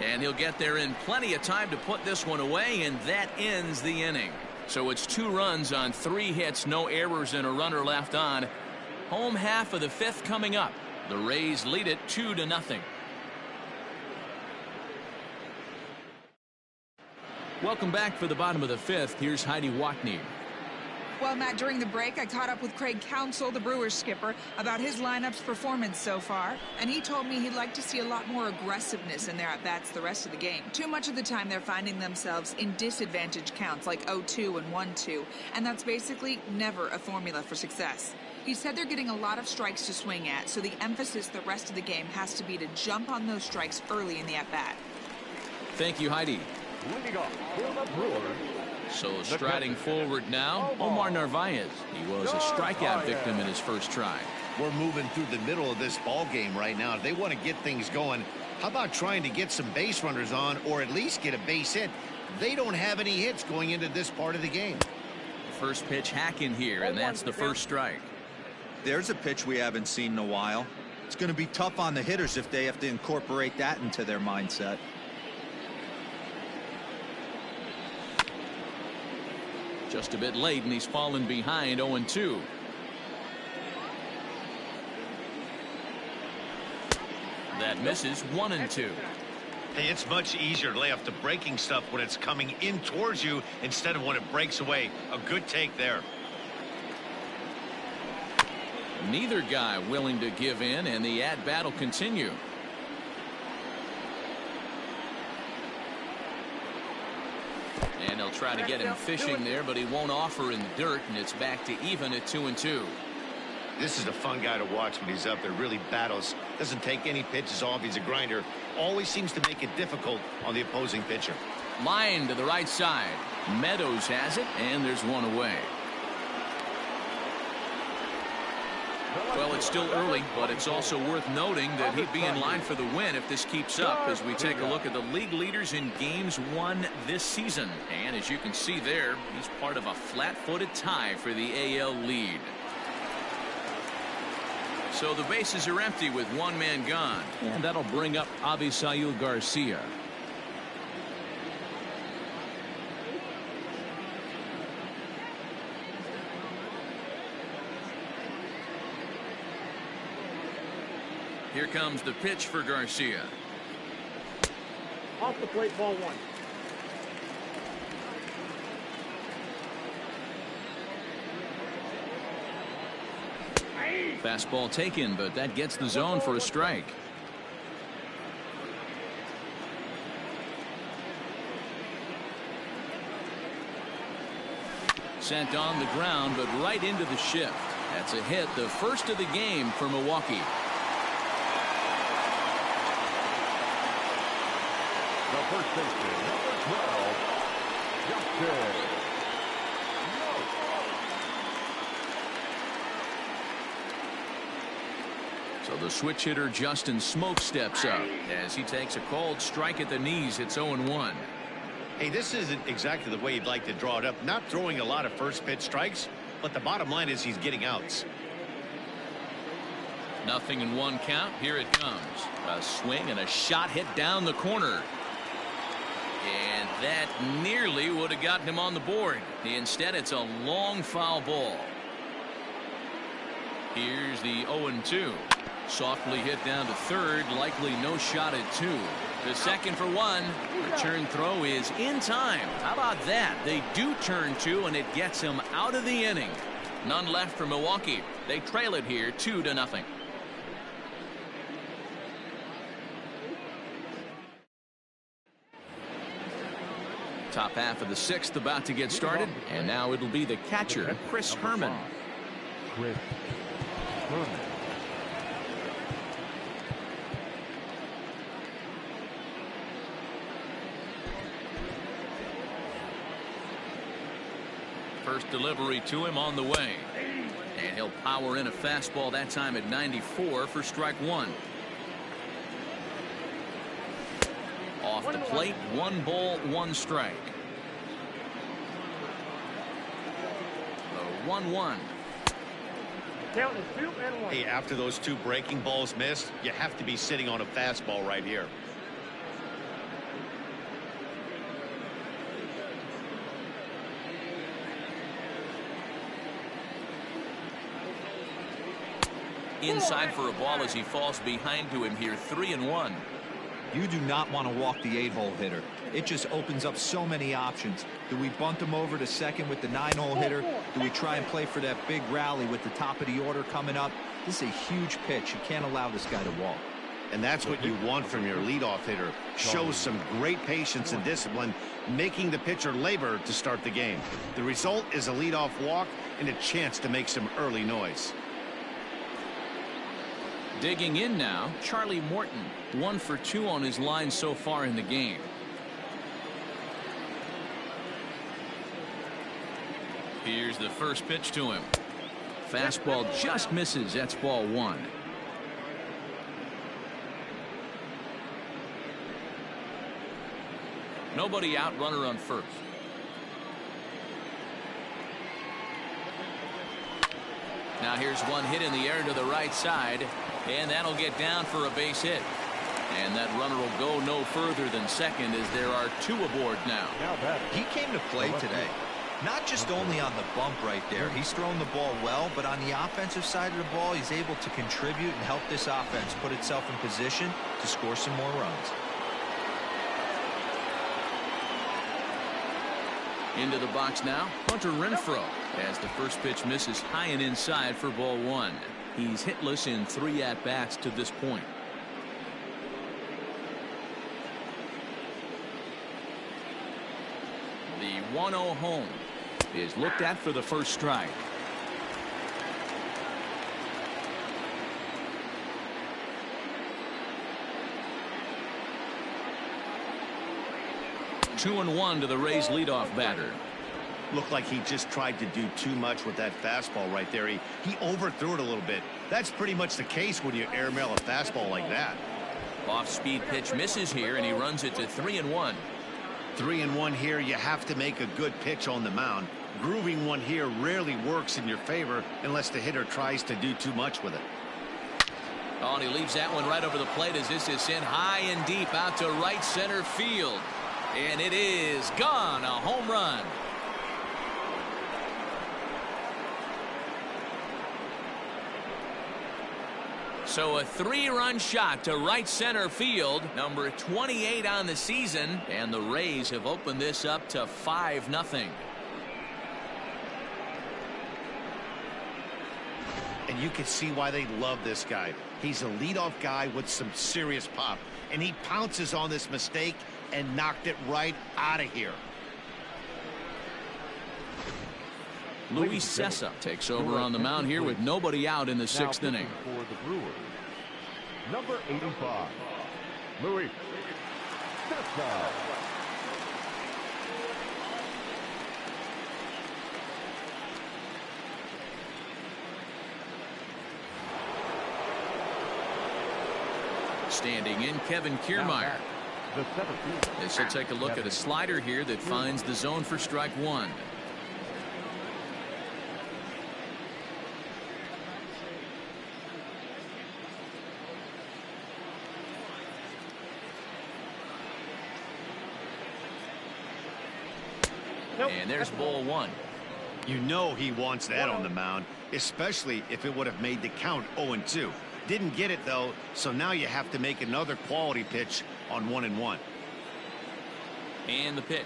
And he'll get there in plenty of time to put this one away, and that ends the inning. So it's 2 runs on 3 hits, no errors, and a runner left on. Home half of the 5th coming up. The Rays lead it 2-0. Welcome back for the bottom of the 5th. Here's Heidi Watney. Well, Matt, during the break, I caught up with Craig Counsell, the Brewers skipper, about his lineup's performance so far, and he told me he'd like to see a lot more aggressiveness in their at-bats the rest of the game. Too much of the time, they're finding themselves in disadvantage counts like 0-2 and 1-2, and that's basically never a formula for success. He said they're getting a lot of strikes to swing at, so the emphasis the rest of the game has to be to jump on those strikes early in the at-bat. Thank you, Heidi. Leading off for the Brewers. So striding forward now, Omar Narvaez. He was a strikeout victim in his first try. We're moving through the middle of this ball game right now. If they want to get things going, how about trying to get some base runners on, or at least get a base hit? They don't have any hits going into this part of the game. First pitch hack in here, and that's the first strike. There's a pitch we haven't seen in a while. It's going to be tough on the hitters if they have to incorporate that into their mindset. Just a bit late, and he's fallen behind 0-2. That misses 1-2. Hey, it's much easier to lay off the breaking stuff when it's coming in towards you instead of when it breaks away. A good take there. Neither guy willing to give in, and the at-bat will continue. And they'll try to get him fishing there, but he won't offer in the dirt, and it's back to even at 2-2. This is a fun guy to watch when he's up there. Really battles. Doesn't take any pitches off. He's a grinder. Always seems to make it difficult on the opposing pitcher. Line to the right side. Meadows has it, and there's one away. Well, it's still early, but it's also worth noting that he'd be in line for the win if this keeps up as we take a look at the league leaders in games won this season. And as you can see there, he's part of a flat-footed tie for the AL lead. So the bases are empty with one man gone. And that'll bring up Avisail Garcia. Here comes the pitch for Garcia. Off the plate, ball 1. Fastball taken, but that gets the zone for a strike. Sent on the ground, but right into the shift. That's a hit, the first of the game for Milwaukee. The first baseman, number 12, Justin. So the switch hitter Justin Smoke steps up as he takes a called strike at the knees. It's 0-1. Hey, this isn't exactly the way you'd like to draw it up. Not throwing a lot of first pitch strikes, but the bottom line is he's getting outs. Nothing in one count. Here it comes. A swing and a shot hit down the corner. And that nearly would have gotten him on the board. Instead, it's a long foul ball. Here's the 0-2. Softly hit down to third. Likely no shot at 2. The second for 1. Return throw is in time. How about that? They do turn 2, and it gets him out of the inning. None left for Milwaukee. They trail it here 2-0. Top half of the 6th about to get started, and now it'll be the catcher, Chris Herman. Chris Herman. First delivery to him on the way, and he'll power in a fastball that time at 94 for strike 1. Off the plate, 1 ball, 1 strike. The 1-1. Count is 2-1. Hey, after those 2 breaking balls missed, you have to be sitting on a fastball right here. Inside for a ball as he falls behind to him here. 3-1. You do not want to walk the 8-hole hitter. It just opens up so many options. Do we bunt him over to second with the 9-hole hitter? Do we try and play for that big rally with the top of the order coming up? This is a huge pitch. You can't allow this guy to walk. And that's what you want from your leadoff hitter. Shows some great patience and discipline, making the pitcher labor to start the game. The result is a leadoff walk and a chance to make some early noise. Digging in now, Charlie Morton. 1 for 2 on his line so far in the game. Here's the first pitch to him. Fastball just misses. That's ball 1. Nobody out, runner on first. Now here's one hit in the air to the right side, and that'll get down for a base hit. And that runner will go no further than second as there are 2 aboard now. He came to play today. Not just only on the bump right there. He's thrown the ball well, but on the offensive side of the ball, he's able to contribute and help this offense put itself in position to score some more runs. Into the box now, Hunter Renfroe, as the first pitch misses high and inside for ball 1. He's hitless in 3 at-bats to this point. The 1-0 home is looked at for the first strike. Two and 1 to the Rays leadoff batter. Looked like he just tried to do too much with that fastball right there. He overthrew it a little bit. That's pretty much the case when you airmail a fastball like that. Off-speed pitch misses here, and he runs it to 3-1. 3-1 here. You have to make a good pitch on the mound. Grooving one here rarely works in your favor unless the hitter tries to do too much with it. Oh, and he leaves that one right over the plate as this is sent high and deep out to right center field. And it is gone. A home run. So a 3-run shot to right center field, number 28 on the season, and the Rays have opened this up to 5-0. And you can see why they love this guy. He's a leadoff guy with some serious pop, and he pounces on this mistake and knocked it right out of here. Luis Cessa takes over on the mound here with nobody out in the 6th inning. For the Brewers, number 85, Luis Cessa. Standing in, Kevin Kiermaier. The 17th. This will take a look at a slider here that finds the zone for strike 1. And there's ball 1. You know he wants that on the mound, especially if it would have made the count 0-2. Didn't get it though, so now you have to make another quality pitch on 1-1. And the pitch.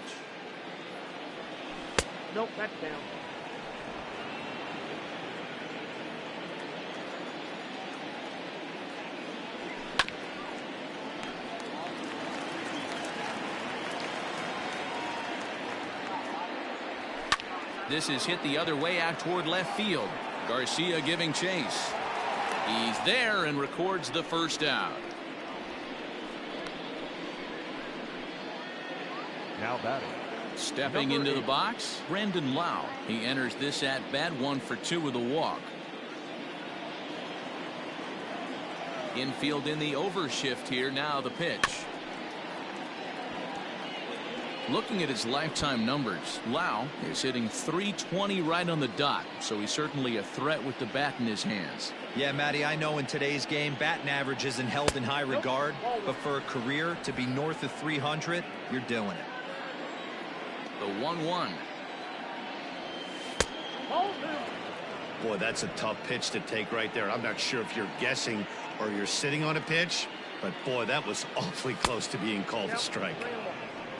Nope, that's down. This is hit the other way out toward left field. Garcia giving chase. He's there and records the first out. Now batting. Stepping Number into the 8. box, Brandon Lau. He enters this at bat 1 for 2 with a walk. Infield in the overshift here. Now the pitch. Looking at his lifetime numbers, Lau is hitting .320 right on the dot, so he's certainly a threat with the bat in his hands. Yeah, Matty, I know in today's game, batting average isn't held in high regard, but for a career to be north of 300, you're doing it. The 1-1. Boy, that's a tough pitch to take right there. I'm not sure if you're guessing or you're sitting on a pitch, but boy, that was awfully close to being called a strike.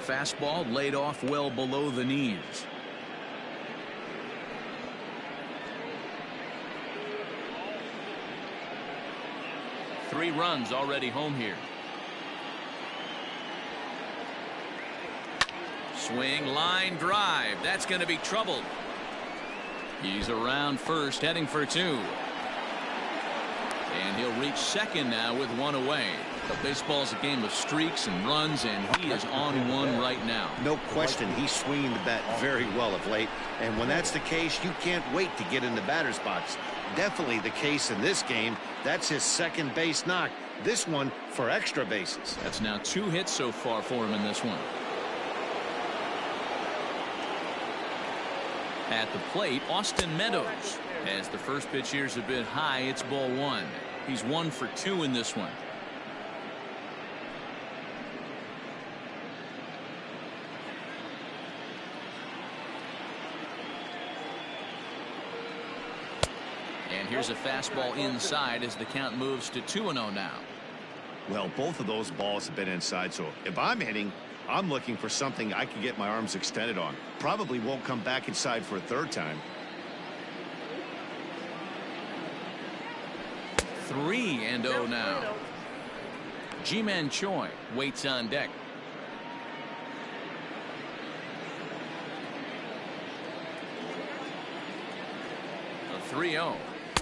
Fastball laid off well below the knees. Three runs already home here. Swing, line drive. That's going to be trouble. He's around first, heading for two. And he'll reach second now with one away. But baseball's a game of streaks and runs, and he is on one right now. No question, he's swinging the bat very well of late. And when that's the case, you can't wait to get in the batter's box. Definitely the case in this game. That's his second base knock. This one for extra bases. That's now 2 hits so far for him in this one. At the plate, Austin Meadows. As the first pitch here's a bit high, it's ball 1. He's 1 for 2 in this one. And here's a fastball inside as the count moves to 2-0 now. Well, both of those balls have been inside, so if I'm hitting, I'm looking for something I can get my arms extended on. Probably won't come back inside for a third time. 3-0 now. Ji-Man Choi waits on deck. A 3-0.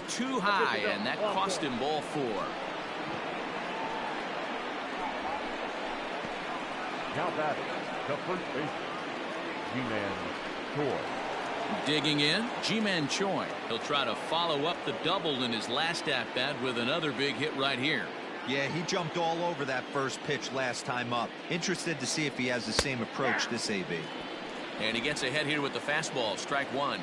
Too high, and that cost him ball 4. Now batting, the first baseman, Ji-Man Choi. Digging in, Ji-Man Choi. He'll try to follow up the double in his last at-bat with another big hit right here. Yeah, he jumped all over that first pitch last time up. Interested to see if he has the same approach this AB. And he gets ahead here with the fastball. Strike 1.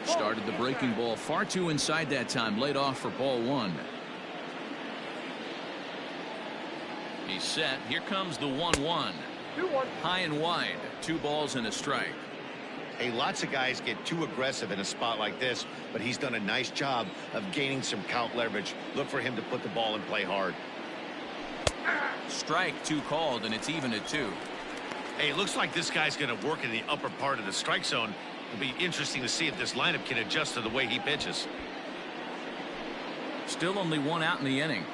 Started the breaking ball far too inside that time. Laid off for ball 1. He's set. Here comes the 1-1. High and wide. 2 balls and a strike. Hey, lots of guys get too aggressive in a spot like this, but he's done a nice job of gaining some count leverage. Look for him to put the ball and play hard. Strike 2 called, and it's even at 2. Hey, it looks like this guy's going to work in the upper part of the strike zone. It'll be interesting to see if this lineup can adjust to the way he pitches. Still only 1 out in the inning.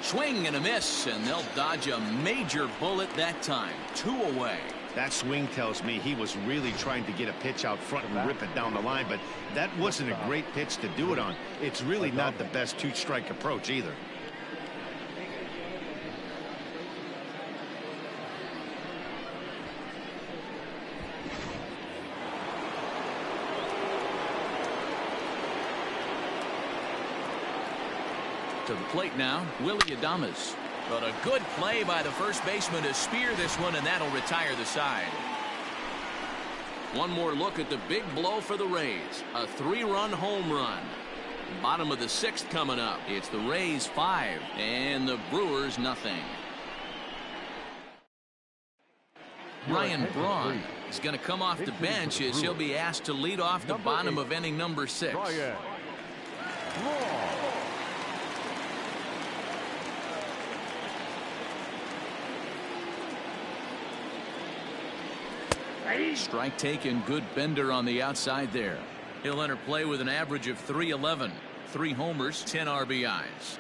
Swing and a miss, and they'll dodge a major bullet that time. 2 away. That swing tells me he was really trying to get a pitch out front and rip it down the line, but that wasn't a great pitch to do it on. It's really not the best 2-strike approach either. To the plate now, Willie Adames. But a good play by the first baseman to spear this one, and that'll retire the side. One more look at the big blow for the Rays. A 3-run home run. Bottom of the 6th coming up. It's the Rays 5 and the Brewers nothing. Ryan Braun is going to come off the bench as he'll be asked to lead off the bottom of inning number 6. Strike taken. Good bender on the outside there. He'll enter play with an average of .311. 3 homers, 10 RBIs.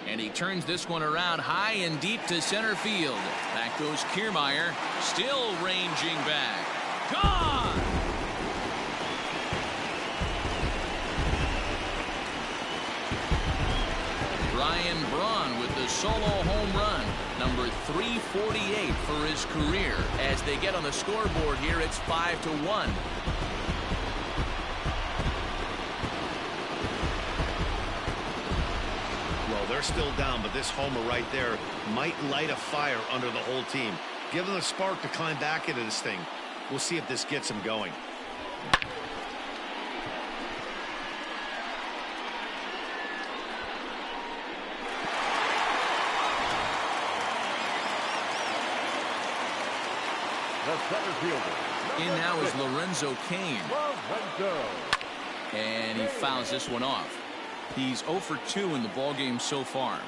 And he turns this one around high and deep to center field. Back goes Kiermaier, still ranging back. Gone! Ryan Braun with the solo home run, number 348 for his career. As they get on the scoreboard here, it's 5-1. Well, they're still down, but this homer right there might light a fire under the whole team. Give them a spark to climb back into this thing. We'll see if this gets them going. The center fielder. In now is Lorenzo Cain. Lorenzo. And he fouls this one off. He's 0 for 2 in the ballgame so far.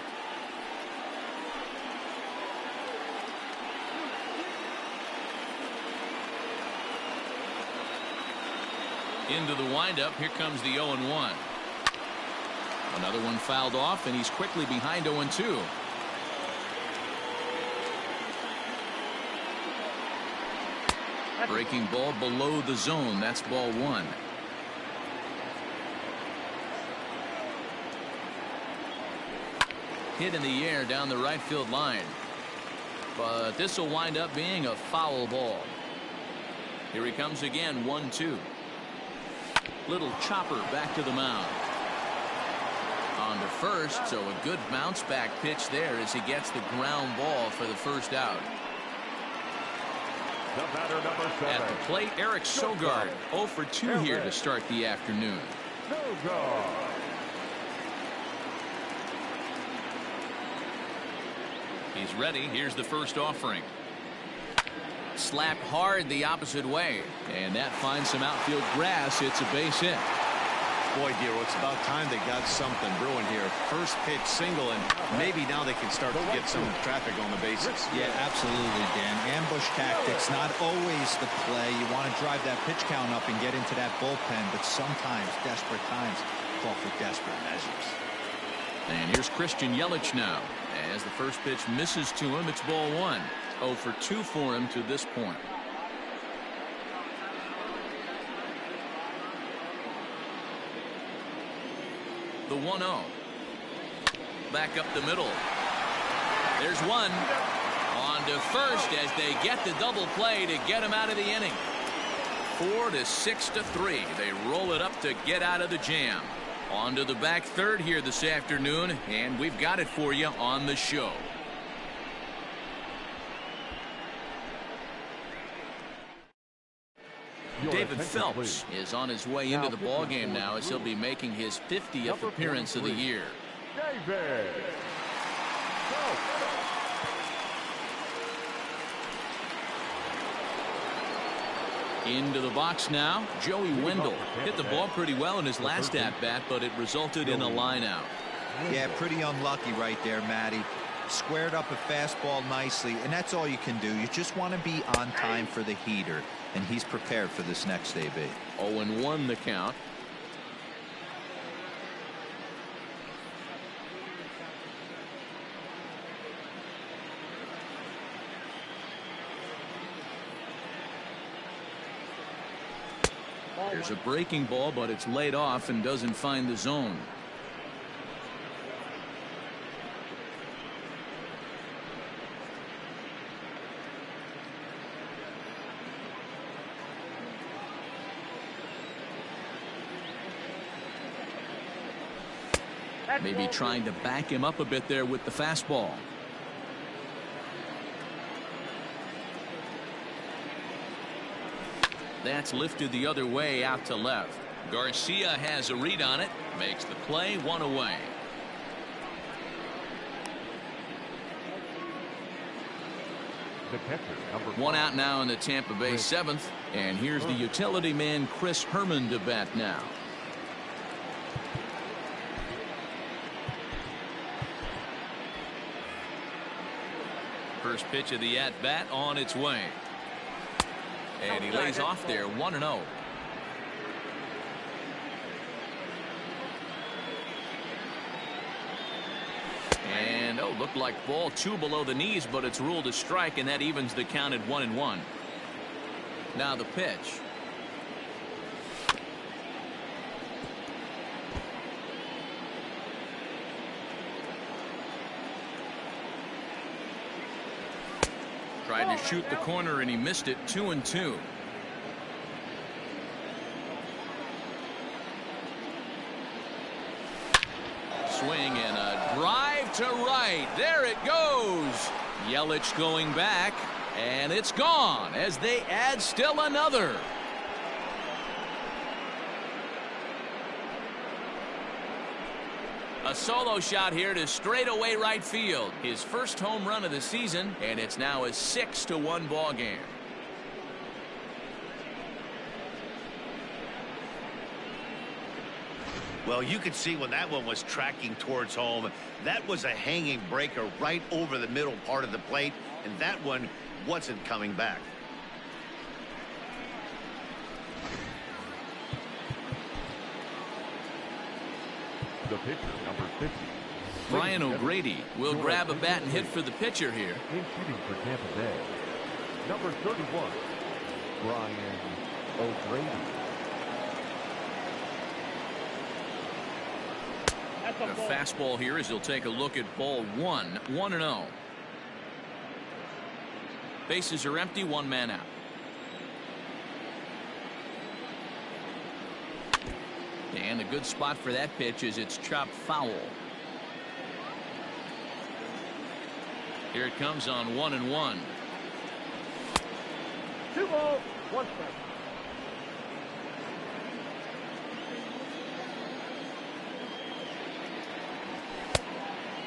Into the windup. Here comes the 0-1. Another one fouled off, and he's quickly behind 0-2. Breaking ball below the zone. That's ball 1. Hit in the air down the right field line. But this will wind up being a foul ball. Here he comes again, 1-2. Little chopper back to the mound. On to first, so a good bounce back pitch there as he gets the ground ball for the first out. The batter, number 7. At the plate, Eric Sogard, 0 for 2 here to start the afternoon. Sogard. He's ready. Here's the first offering. Slapped hard the opposite way, and that finds some outfield grass. It's a base hit. Boy, dear, it's about time they got something brewing here. First pitch single, and maybe now they can start to get some traffic on the bases. Yeah, absolutely, Dan. Ambush tactics, not always the play. You want to drive that pitch count up and get into that bullpen, but sometimes desperate times call for desperate measures. And here's Christian Yelich now. As the first pitch misses to him, it's ball 1. 0 for 2 for him to this point. The 1-0. Back up the middle. There's one. On to first as they get the double play to get him out of the inning. 4-6-3. They roll it up to get out of the jam. On to the back third here this afternoon, and we've got it for you on the show. David Phelps is on his way into the ballgame now as he'll be making his 50th appearance of the year. David Phelps. Into the box now, Joey Wendell. Hit the ball pretty well in his last at-bat, but it resulted in a line-out. Yeah, pretty unlucky right there, Matty. Squared up a fastball nicely, and that's all you can do. You just want to be on time for the heater, and he's prepared for this next AB. 0-1 the count. There's a breaking ball, but it's laid off and doesn't find the zone. Maybe trying to back him up a bit there with the fastball. That's lifted the other way out to left. Garcia has a read on it, makes the play, 1 away. The catcher, number 1 out now in the Tampa Bay 7th, and here's the utility man Chris Herman to bat now. First pitch of the at-bat on its way. And he lays off there, 1-0. And, looked like ball 2 below the knees, but it's ruled a strike, and that evens the count at 1-1. Now the pitch. Tried to shoot the corner and he missed it. 2-2. Swing and a drive to right. There it goes. Yelich going back, and it's gone as they add still another. A solo shot here to straightaway right field. His first home run of the season, and it's now a 6-1 ball game. Well, you could see when that one was tracking towards home, that was a hanging breaker right over the middle part of the plate, and that one wasn't coming back. The pitcher, number 50. Brian O'Grady will grab a bat and hit for the pitcher here. In shooting for Tampa Bay, number 31, Brian O'Grady. A fastball here as he'll take a look at ball 1. 1-0. Bases are empty, one man out. And a good spot for that pitch is it's chopped foul. Here it comes on 1-1. 2 balls, 1 strike.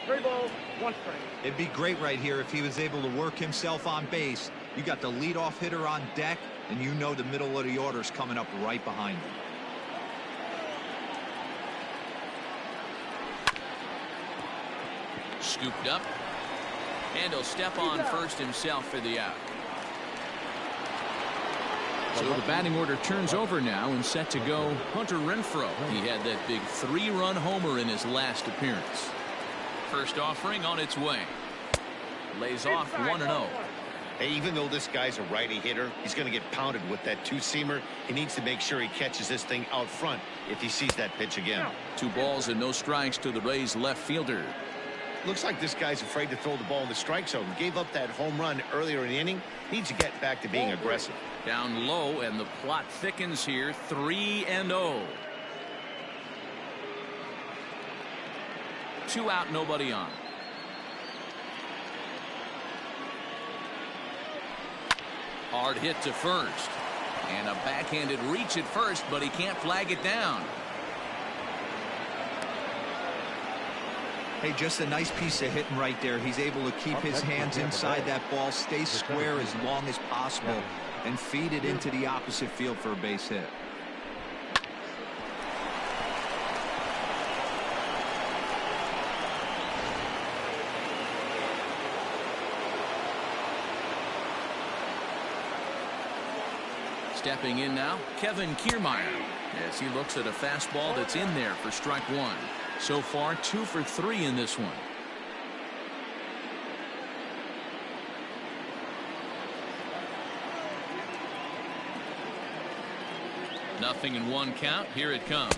Three balls, 1 strike. It'd be great right here if he was able to work himself on base. You got the leadoff hitter on deck, and you know the middle of the order's coming up right behind him. Scooped up, and he'll step on first himself for the out. So the batting order turns over now and set to go Hunter Renfroe. He had that big 3-run homer in his last appearance. First offering on its way. Lays off 1-0. Hey, even though this guy's a righty hitter, he's going to get pounded with that two-seamer. He needs to make sure he catches this thing out front if he sees that pitch again. 2 balls and no strikes to the Rays left fielder. Looks like this guy's afraid to throw the ball in the strike zone. Gave up that home run earlier in the inning. Needs to get back to being aggressive. Down low, and the plot thickens here. 3-0. 2 out, nobody on. Hard hit to first. And a backhanded reach at first, but he can't flag it down. Hey, just a nice piece of hitting right there. He's able to keep his hands inside that ball, stay square as long as possible, and feed it into the opposite field for a base hit. Stepping in now, Kevin Kiermaier, as he looks at a fastball that's in there for strike 1. So far, 2 for 3 in this one. Nothing in 1 count. Here it comes.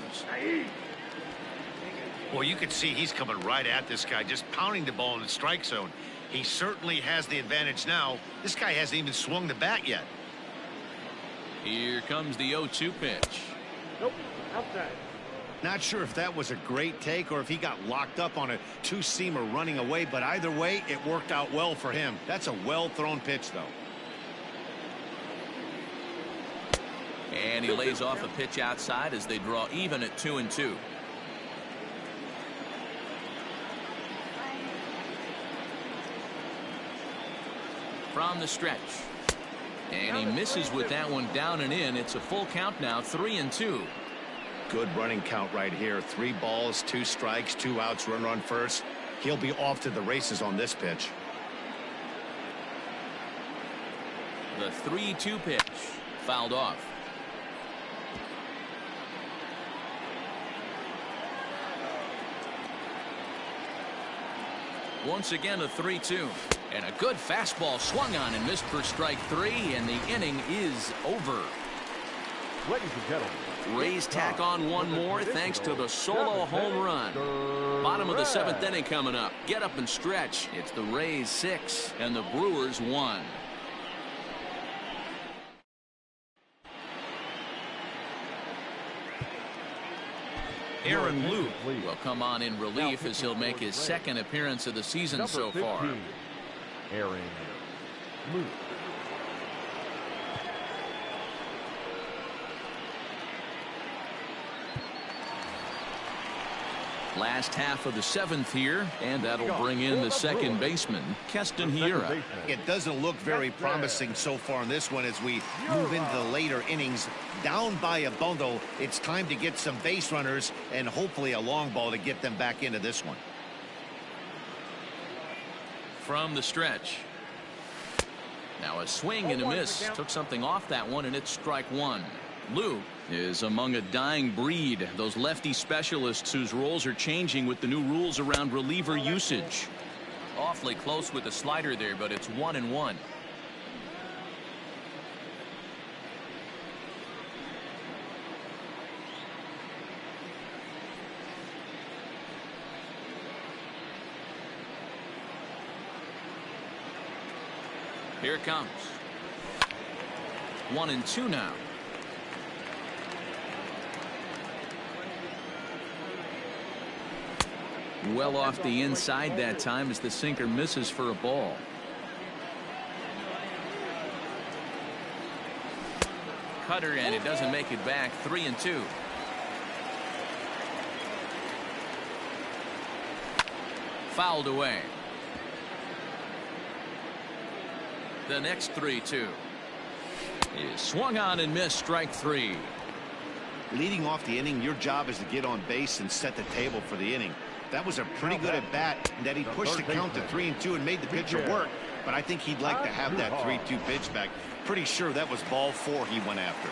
Well, you can see he's coming right at this guy, just pounding the ball in the strike zone. He certainly has the advantage now. This guy hasn't even swung the bat yet. Here comes the 0-2 pitch. Nope, outside. Not sure if that was a great take or if he got locked up on a two-seamer running away, but either way, it worked out well for him. That's a well-thrown pitch, though. And he lays off a pitch outside as they draw even at 2-2. From the stretch. And he misses with that one down and in. It's a full count now, 3-2. Good running count right here. 3 balls, 2 strikes, 2 outs, runner on first. He'll be off to the races on this pitch. The 3-2 pitch fouled off. Once again a 3-2. And a good fastball swung on and missed for strike 3, and the inning is over. Ladies and gentlemen, Rays tack on one more thanks to the solo home run. Bottom of the 7th inning coming up. Get up and stretch. It's the Rays 6 and the Brewers 1. Aaron Luke will come on in relief as he'll make his second appearance of the season so far. Aaron Luke. Last half of the seventh here, and that'll bring in the second baseman, Keston Hiura. It doesn't look very promising so far in this one as we move into the later innings. Down by a bundle, it's time to get some base runners and hopefully a long ball to get them back into this one. From the stretch. Now a swing and a miss. Took something off that one, and it's strike one. Luke is among a dying breed, those lefty specialists whose roles are changing with the new rules around reliever usage. Awfully close with the slider there, but it's 1-1. Here it comes. 1-2 now. Well off the inside that time as the sinker misses for a ball. Cutter, and it doesn't make it back. 3-2. Fouled away. The next 3-2 is swung on and missed. Strike three. Leading off the inning, your job is to get on base and set the table for the inning. That was a pretty good at bat that he pushed the count to 3-2 and made the pitcher work. But I think he'd like to have that 3-2 pitch back. Pretty sure that was ball four he went after.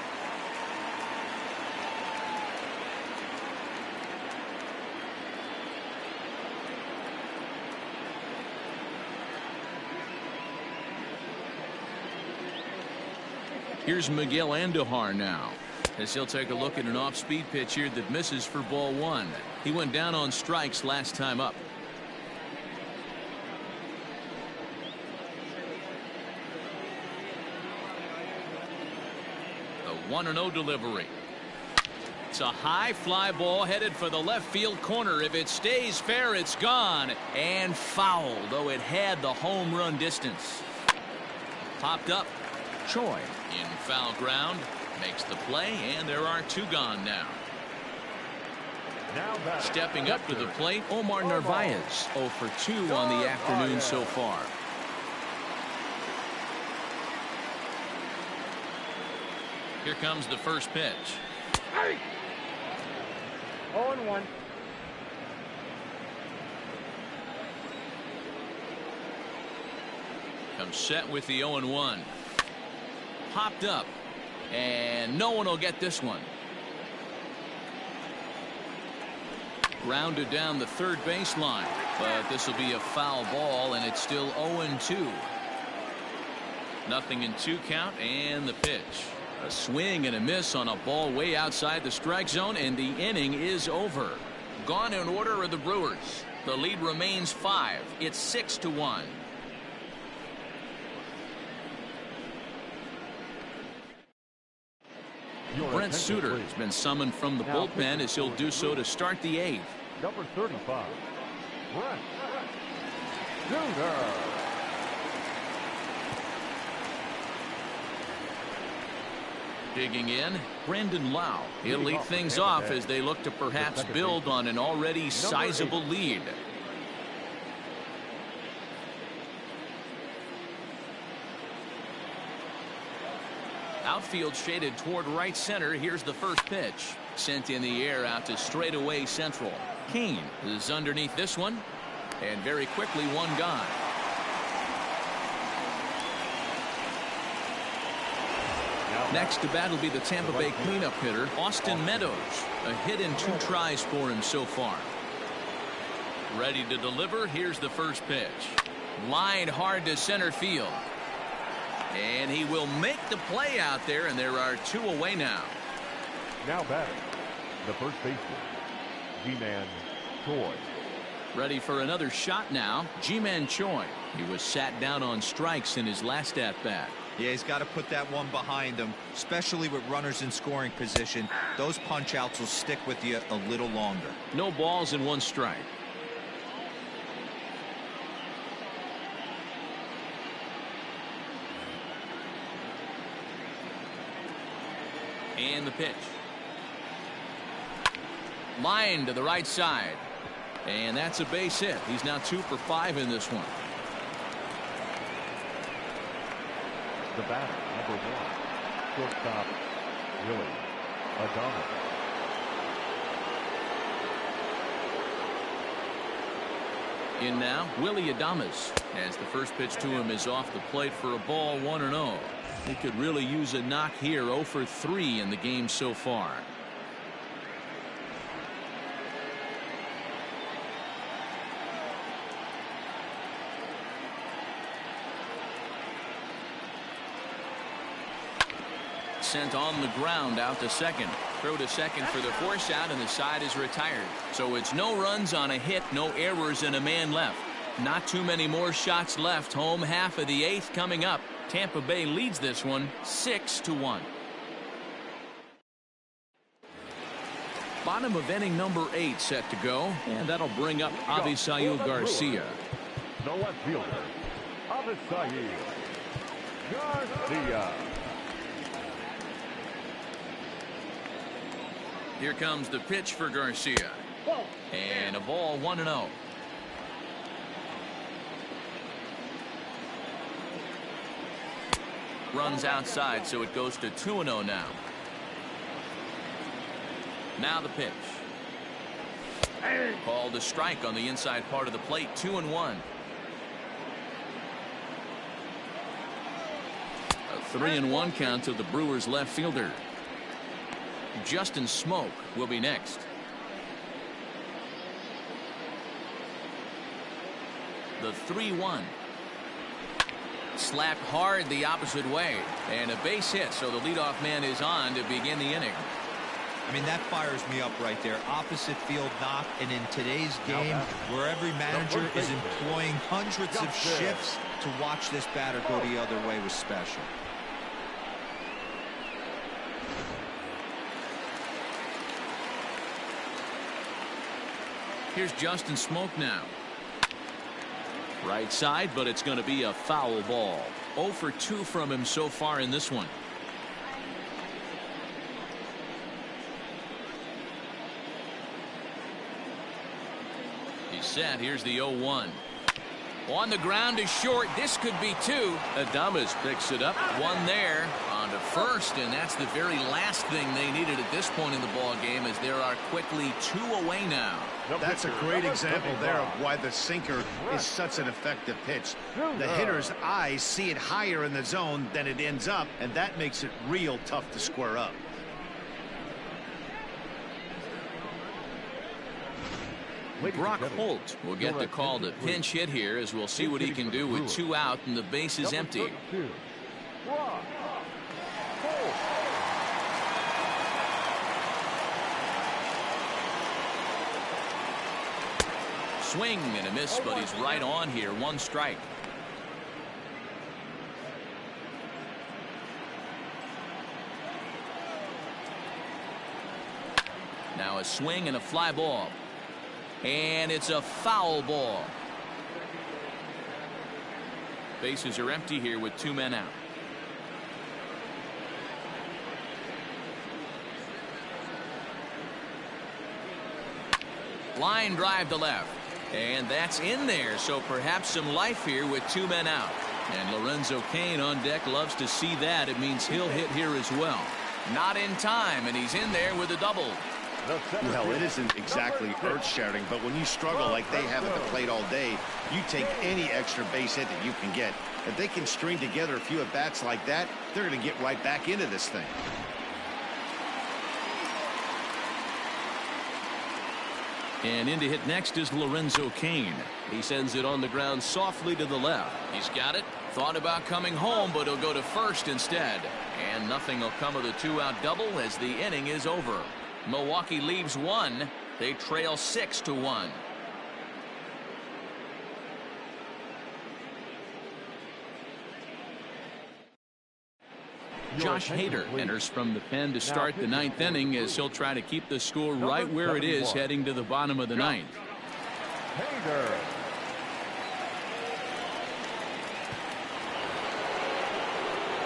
Here's Miguel Andujar now, as he'll take a look at an off-speed pitch here that misses for ball one. He went down on strikes last time up. The 1-0 delivery. It's a high fly ball headed for the left field corner. If it stays fair, it's gone and fouled, though it had the home run distance. Popped up. Choi in foul ground makes the play, and there are two gone now. Stepping up to the plate, Omar Narvaez 0 for 2 on the afternoon so far. Here comes the first pitch. 0-1. Comes set with the 0-1. Popped up, and no one will get this one. Grounded down the third baseline, but this will be a foul ball, and it's still 0-2. Nothing in 2 count, and the pitch. A swing and a miss on a ball way outside the strike zone, and the inning is over. Gone in order are the Brewers. The lead remains 5. It's 6-1. Brent Suter has been summoned from the bullpen as he'll do so to start the 8th. Number 35, Brent Suter. Digging in, Brandon Lau. He'll lead things off as they look to perhaps build on an already sizable lead. Outfield shaded toward right center. Here's the first pitch. Sent in the air out to straightaway central. Kane is underneath this one. And very quickly, one gone. Next to bat will be the Tampa Bay cleanup hitter, Austin Meadows. A hit in 2 tries for him so far. Ready to deliver. Here's the first pitch. Lined hard to center field. And he will make the play out there, and there are 2 away now. Now batting, the first baseman, Ji-Man Choi. Ready for another shot now, Ji-Man Choi. He was sat down on strikes in his last at-bat. Yeah, he's got to put that one behind him, especially with runners in scoring position. Those punch outs will stick with you a little longer. No balls and 1 strike. And the pitch. Line to the right side. And that's a base hit. He's now 2 for 5 in this one. The batter, number 1, shortstop, Willie Adames. In now, Willie Adames, as the first pitch to him is off the plate for a ball, 1-0. He could really use a knock here. 0 for 3 in the game so far. Sent on the ground out to second. Throw to second for the force out, and the side is retired. So it's no runs on a hit, no errors, and a man left. Not too many more shots left. Home half of the 8th coming up. Tampa Bay leads this one 6-1. Bottom of inning number 8 set to go, and that'll bring up Avisail Garcia. The left fielder, Avisail Garcia. Here comes the pitch for Garcia. And a ball, 1-0. Runs outside, so it goes to 2-0 now. Now the pitch. Called a strike on the inside part of the plate. 2-1. A 3-1 count to the Brewers left fielder. Justin Smoke will be next. The 3-1. Slapped hard the opposite way, and a base hit, so the leadoff man is on to begin the inning. I mean, that fires me up right there. Opposite field knock, and in today's game, where every manager is employing hundreds of shifts, to watch this batter go the other way was special. Here's Justin Smoke now. Right side, but it's going to be a foul ball. 0 for 2 from him so far in this one. He's set. Here's the 0-1. On the ground is short. This could be 2. Adames picks it up. 1 there. On to first, and that's the very last thing they needed at this point in the ball game, as there are quickly 2 away now. That's a great example there of why the sinker is such an effective pitch. The hitter's eyes see it higher in the zone than it ends up, and that makes it real tough to square up. Brock Holt will get the call to pinch hit here, as we'll see what he can do with 2 out and the base is empty. Swing and a miss, but he's right on here. 1 strike. Now a swing and a fly ball. And it's a foul ball. Bases are empty here with 2 men out. Line drive to left. And that's in there, so perhaps some life here with 2 men out. And Lorenzo Cain on deck loves to see that. It means he'll hit here as well. Not in time, and he's in there with a double. Well, it isn't exactly earth-shattering, but when you struggle like they have at the plate all day, you take any extra base hit that you can get. If they can string together a few at-bats like that, they're going to get right back into this thing. And in to hit next is Lorenzo Cain. He sends it on the ground softly to the left. He's got it. Thought about coming home, but he'll go to first instead. And nothing will come of the 2-out double as the inning is over. Milwaukee leaves 1. They trail 6-1. Josh Hader enters from the pen to start the ninth inning as he'll try to keep the score right where it is heading to the bottom of the ninth. Hader.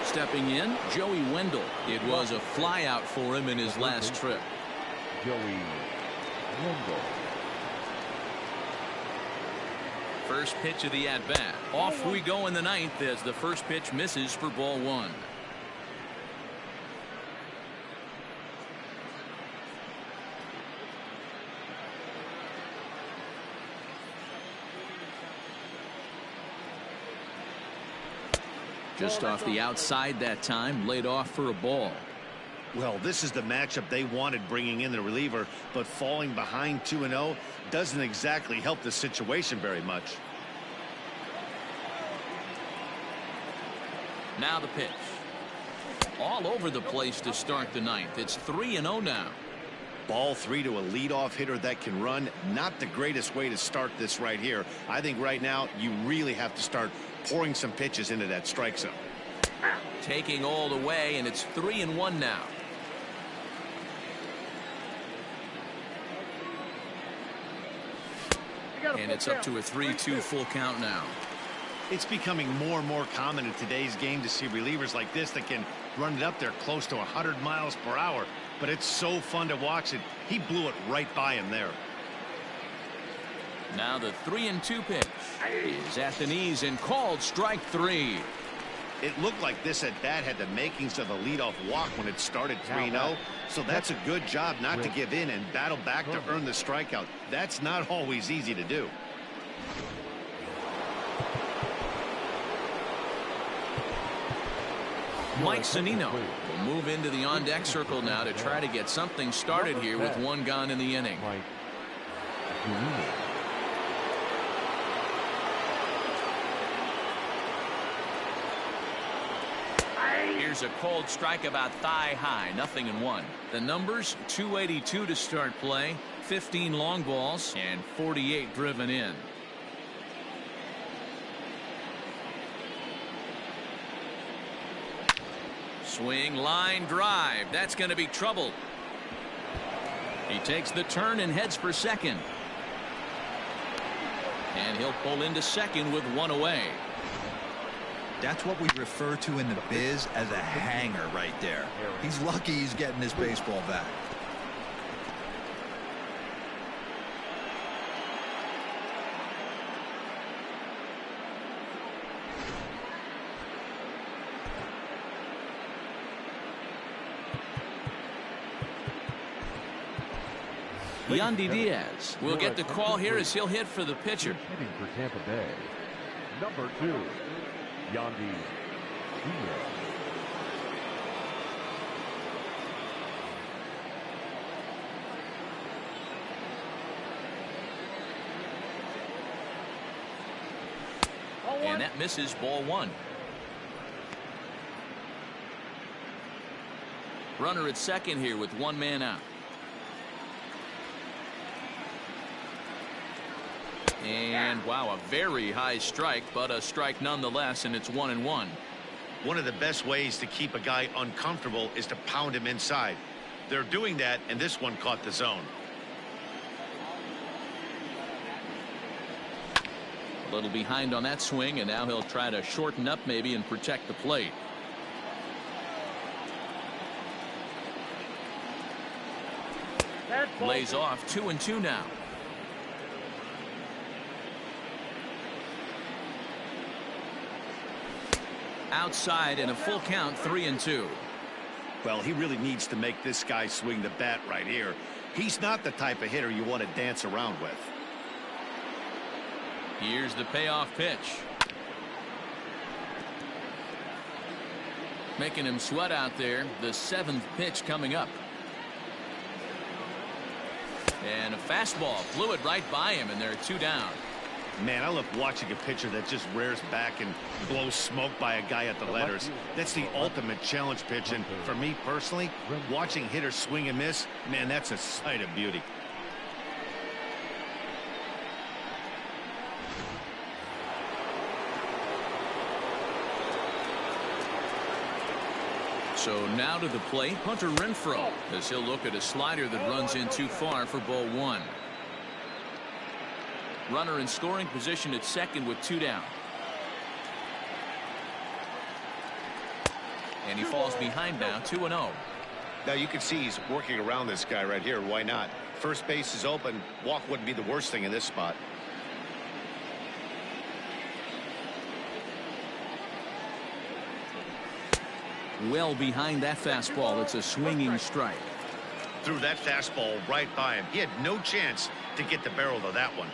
Stepping in, Joey Wendell. It was a flyout for him in his last trip. Joey Wendell. First pitch of the at-bat. Off we go in the ninth as the first pitch misses for ball one. Just off the outside that time, laid off for a ball. Well, this is the matchup they wanted, bringing in the reliever, but falling behind 2-0 doesn't exactly help the situation very much. Now the pitch. All over the place to start the ninth. It's 3-0 now. Ball 3 to a leadoff hitter that can run. Not the greatest way to start this right here. I think right now you really have to start pouring some pitches into that strike zone. Taking all the way, and it's 3-1 now. And it's up to a 3-2 full count now. It's becoming more and more common in today's game to see relievers like this that can run it up there close to 100 miles per hour. But it's so fun to watch it. He blew it right by him there. Now the 3-2 pitch is at the knees and called strike 3. It looked like this at bat had the makings of a leadoff walk when it started 3-0. So that's a good job not to give in and battle back to earn the strikeout. That's not always easy to do. Mike Zunino will move into the on-deck circle now to try to get something started here with one gone in the inning. Here's a cold strike about thigh high, 0-1. The numbers: 282 to start play, 15 long balls, and 48 driven in. Swing, line drive. That's going to be trouble. He takes the turn and heads for second. And he'll pull into second with one away. That's what we refer to in the biz as a hanger right there. He's lucky he's getting his baseball back. Yandy Diaz will get the call here as he'll hit for the pitcher. Hitting for Tampa Bay, number 2, Yandy Diaz. And that misses ball 1. Runner at second here with one man out. And wow, a very high strike, but a strike nonetheless, and it's 1-1. One of the best ways to keep a guy uncomfortable is to pound him inside. They're doing that, and this one caught the zone. A little behind on that swing, and now he'll try to shorten up maybe and protect the plate. Lays off 2-2 now. Outside in a full count, 3-2. Well, he really needs to make this guy swing the bat right here. He's not the type of hitter you want to dance around with. Here's the payoff pitch. Making him sweat out there. The 7th pitch coming up. And a fastball flew it right by him, and there are 2 down. Man, I love watching a pitcher that just rears back and blows smoke by a guy at the letters. That's the ultimate challenge pitch, and for me personally, watching hitters swing and miss, man, that's a sight of beauty. So now to the plate, Hunter Renfroe, as he'll look at a slider that runs in too far for ball one. Runner in scoring position at second with 2 down. And he falls behind now, 2-0. Now you can see he's working around this guy right here. Why not? First base is open. Walk wouldn't be the worst thing in this spot. Well behind that fastball. It's a swinging strike. Threw that fastball right by him. He had no chance to get the barrel to that one.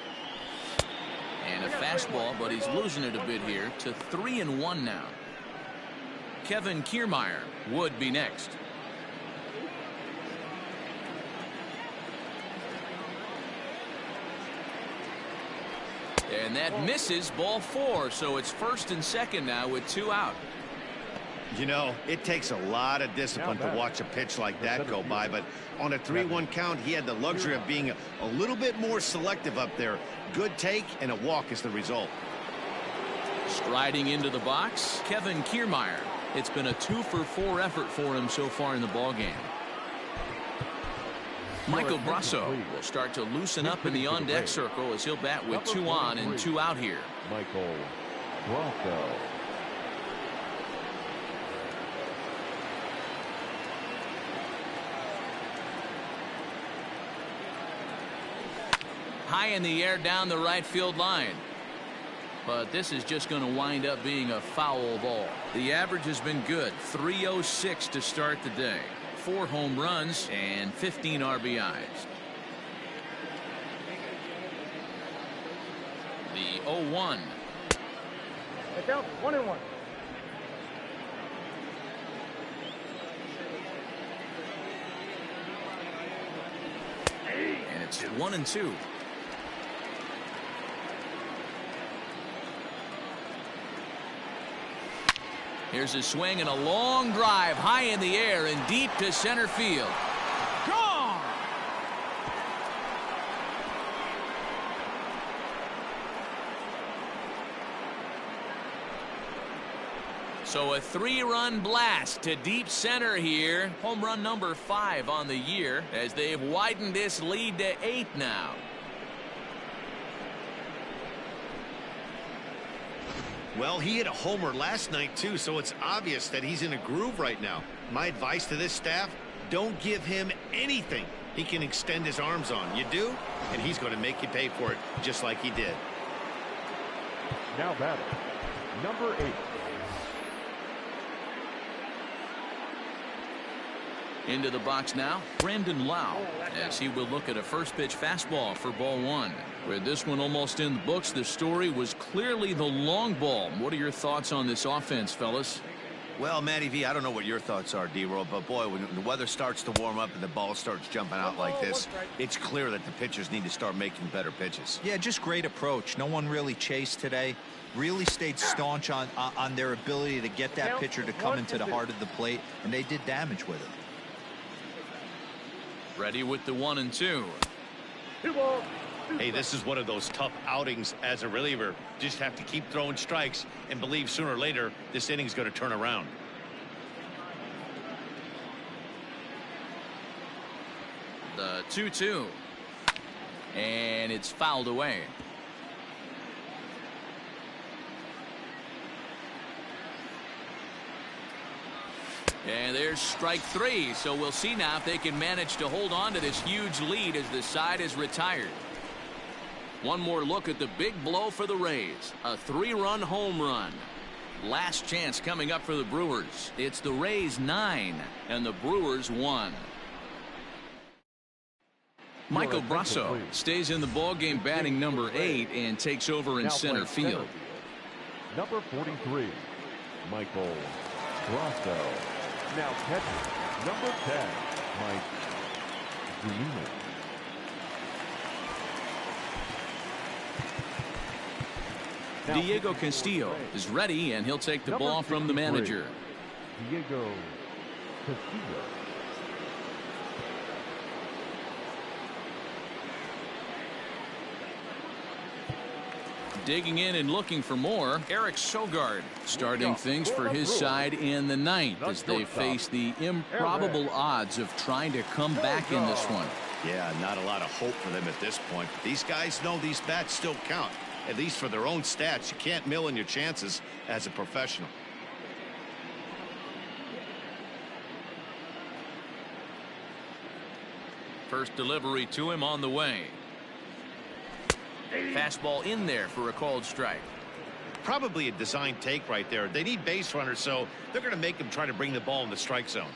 And a fastball, but he's losing it a bit here to 3-1 now. Kevin Kiermaier would be next. And that misses, ball 4. So it's first and second now with 2 out. You know, it takes a lot of discipline to watch a pitch like that go by, but on a 3-1 count, he had the luxury of being a little bit more selective up there. Good take and a walk is the result. Striding into the box, Kevin Kiermaier. It's been a 2-for-4 effort for him so far in the ballgame. Michael Brasso will start to loosen up in the on-deck circle as he'll bat with 2 on and 2 out here. Michael Brasso. High in the air down the right field line. But this is just going to wind up being a foul ball. The average has been good. 306 to start the day. 4 home runs and 15 RBIs. The 0-1. It's out 1-1. And it's 1-2. Here's a swing and a long drive high in the air and deep to center field. Gone! So a 3-run blast to deep center here. Home run number 5 on the year as they've widened this lead to 8 now. Well, he hit a homer last night, too, so it's obvious that he's in a groove right now. My advice to this staff, don't give him anything he can extend his arms on. You do, and he's going to make you pay for it, just like he did. Now batting, number 8. Into the box now, Brandon Lau, as he will look at a first pitch fastball for ball 1. With this one almost in the books, the story was clearly the long ball. What are your thoughts on this offense, fellas? Well, Matty V, I don't know what your thoughts are, D-Roll, but boy, when the weather starts to warm up and the ball starts jumping out like this, it's clear that the pitchers need to start making better pitches. Yeah, just great approach. No one really chased today. Really stayed staunch on their ability to get that pitcher to come into the heart of the plate, and they did damage with it. Ready with the 1-2. 2 balls. Hey, this is one of those tough outings as a reliever. Just have to keep throwing strikes and believe sooner or later this inning's going to turn around. The 2-2. And it's fouled away. And there's strike 3. So we'll see now if they can manage to hold on to this huge lead as the side is retired. One more look at the big blow for the Rays. A 3-run home run. Last chance coming up for the Brewers. It's the Rays 9 and the Brewers 1. Michael Brasso stays in the ballgame batting number 8 and takes over in center field. Number 43, Michael Brasso. Now catcher, number 10, Mike Zunino. Diego Castillo is ready, and he'll take the ball from the manager. Diego Castillo. Digging in and looking for more, Eric Sogard starting things for his side in the ninth as they face the improbable odds of trying to come back in this one. Yeah, not a lot of hope for them at this point. But these guys know these bats still count, at least for their own stats. You can't mill in your chances as a professional. First delivery to him on the way. Fastball in there for a called strike. Probably a design take right there. They need base runners, so they're going to make them try to bring the ball in the strike zone.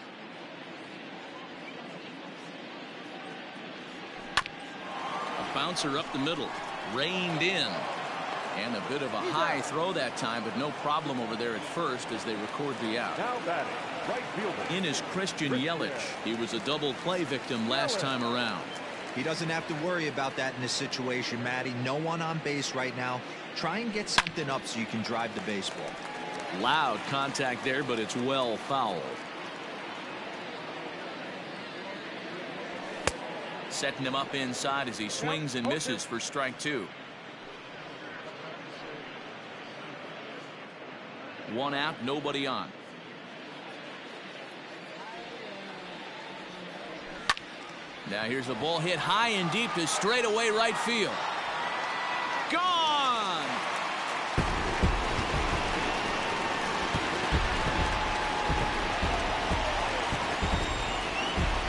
A bouncer up the middle, reined in, and a bit of a high throw that time, but no problem over there at first as they record the out. Now batting, right fielder. In is Christian Yelich. He was a double play victim last time around. He doesn't have to worry about that in this situation, Matty. No one on base right now. Try and get something up so you can drive the baseball. Loud contact there, but it's well fouled. Setting him up inside as he swings and misses for strike two. One out, nobody on. Now here's a ball hit high and deep to straightaway right field. Gone!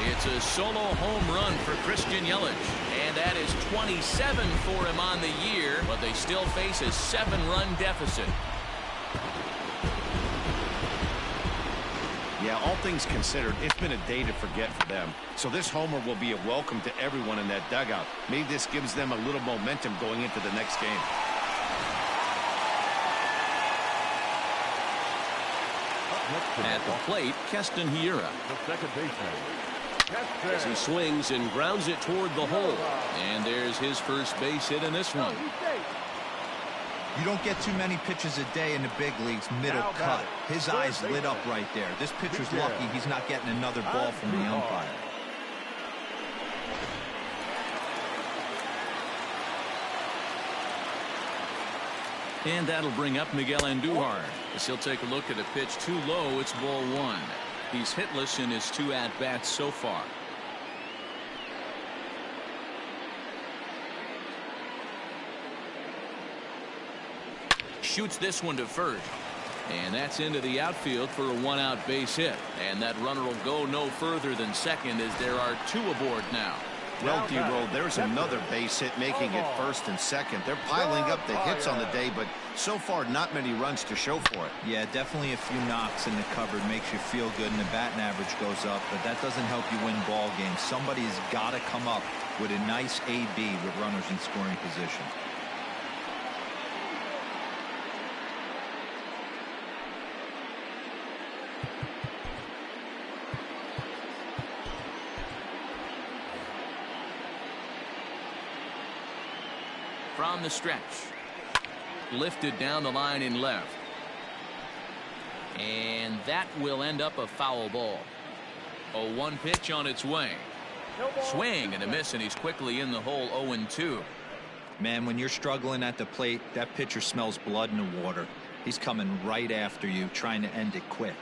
It's a solo home run for Christian Yelich, and that is 27 for him on the year, but they still face a 7-run deficit. Yeah, all things considered, it's been a day to forget for them. So this homer will be a welcome to everyone in that dugout. Maybe this gives them a little momentum going into the next game. At the plate, Keston Hiura. The second baseman. As he swings and grounds it toward the hole. And there's his first base hit in this one. You don't get too many pitches a day in the big leagues middle cut. His eyes lit up right there. This pitcher's lucky he's not getting another ball from the umpire. And that'll bring up Miguel Andujar as he'll take a look at a pitch too low. It's ball one. He's hitless in his 2 at-bats so far. Shoots this one to first, and that's into the outfield for a 1-out base hit, and that runner will go no further than second as there are 2 aboard now. Well, D-Roll, there's another base hit making it first and second. They're piling up the hits on the day, but so far not many runs to show for it. Yeah, definitely a few knocks in the cupboard makes you feel good, and the batting average goes up, but that doesn't help you win ball games. Somebody's got to come up with a nice AB with runners in scoring position. From the stretch, lifted down the line in left, and that will end up a foul ball. A 1 pitch on its way. Swing and a miss, and he's quickly in the hole. 0-2. Man, when you're struggling at the plate, that pitcher smells blood in the water. He's coming right after you, trying to end it quick.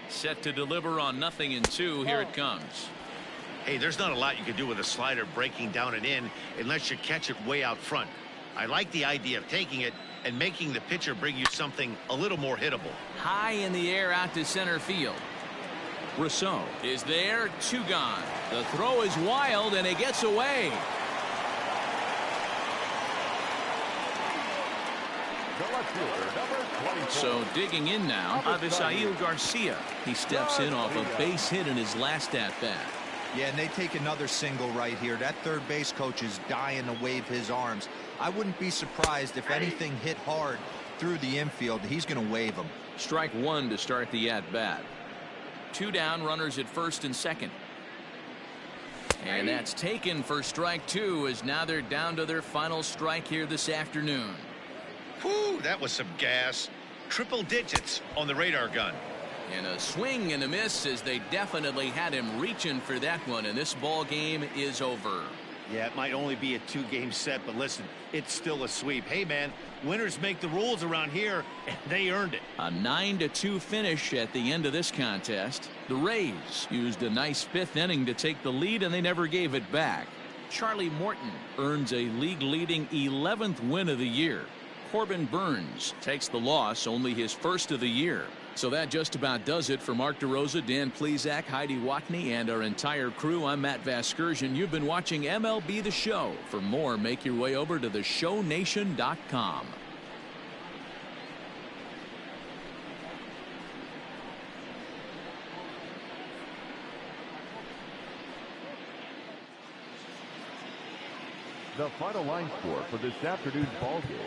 Set to deliver on 0-2. Here it comes. Hey, there's not a lot you can do with a slider breaking down and in unless you catch it way out front. I like the idea of taking it and making the pitcher bring you something a little more hittable. High in the air out to center field. Rousseau is there. 2 gone. The throw is wild, and it gets away. So digging in now, Avisail Garcia. He steps in off a base hit in his last at-bat. Yeah, and they take another single right here. That third base coach is dying to wave his arms. I wouldn't be surprised if anything hit hard through the infield. He's going to wave them. Strike 1 to start the at-bat. 2 down, runners at first and second. And that's taken for strike 2 as now they're down to their final strike here this afternoon. Whew, that was some gas. Triple digits on the radar gun. And a swing and a miss as they definitely had him reaching for that one, and this ball game is over. Yeah, it might only be a 2-game set, but listen, it's still a sweep. Hey, man, winners make the rules around here, and they earned it. A 9-2 finish at the end of this contest. The Rays used a nice 5th inning to take the lead, and they never gave it back. Charlie Morton earns a league-leading 11th win of the year. Corbin Burns takes the loss, only his 1st of the year. So that just about does it for Mark DeRosa, Dan Plesac, Heidi Watney, and our entire crew. I'm Matt Vasgersian. You've been watching MLB The Show. For more, make your way over to theshownation.com. The final line score for this afternoon's ball game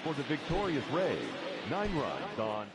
for the victorious Rays, 9 runs on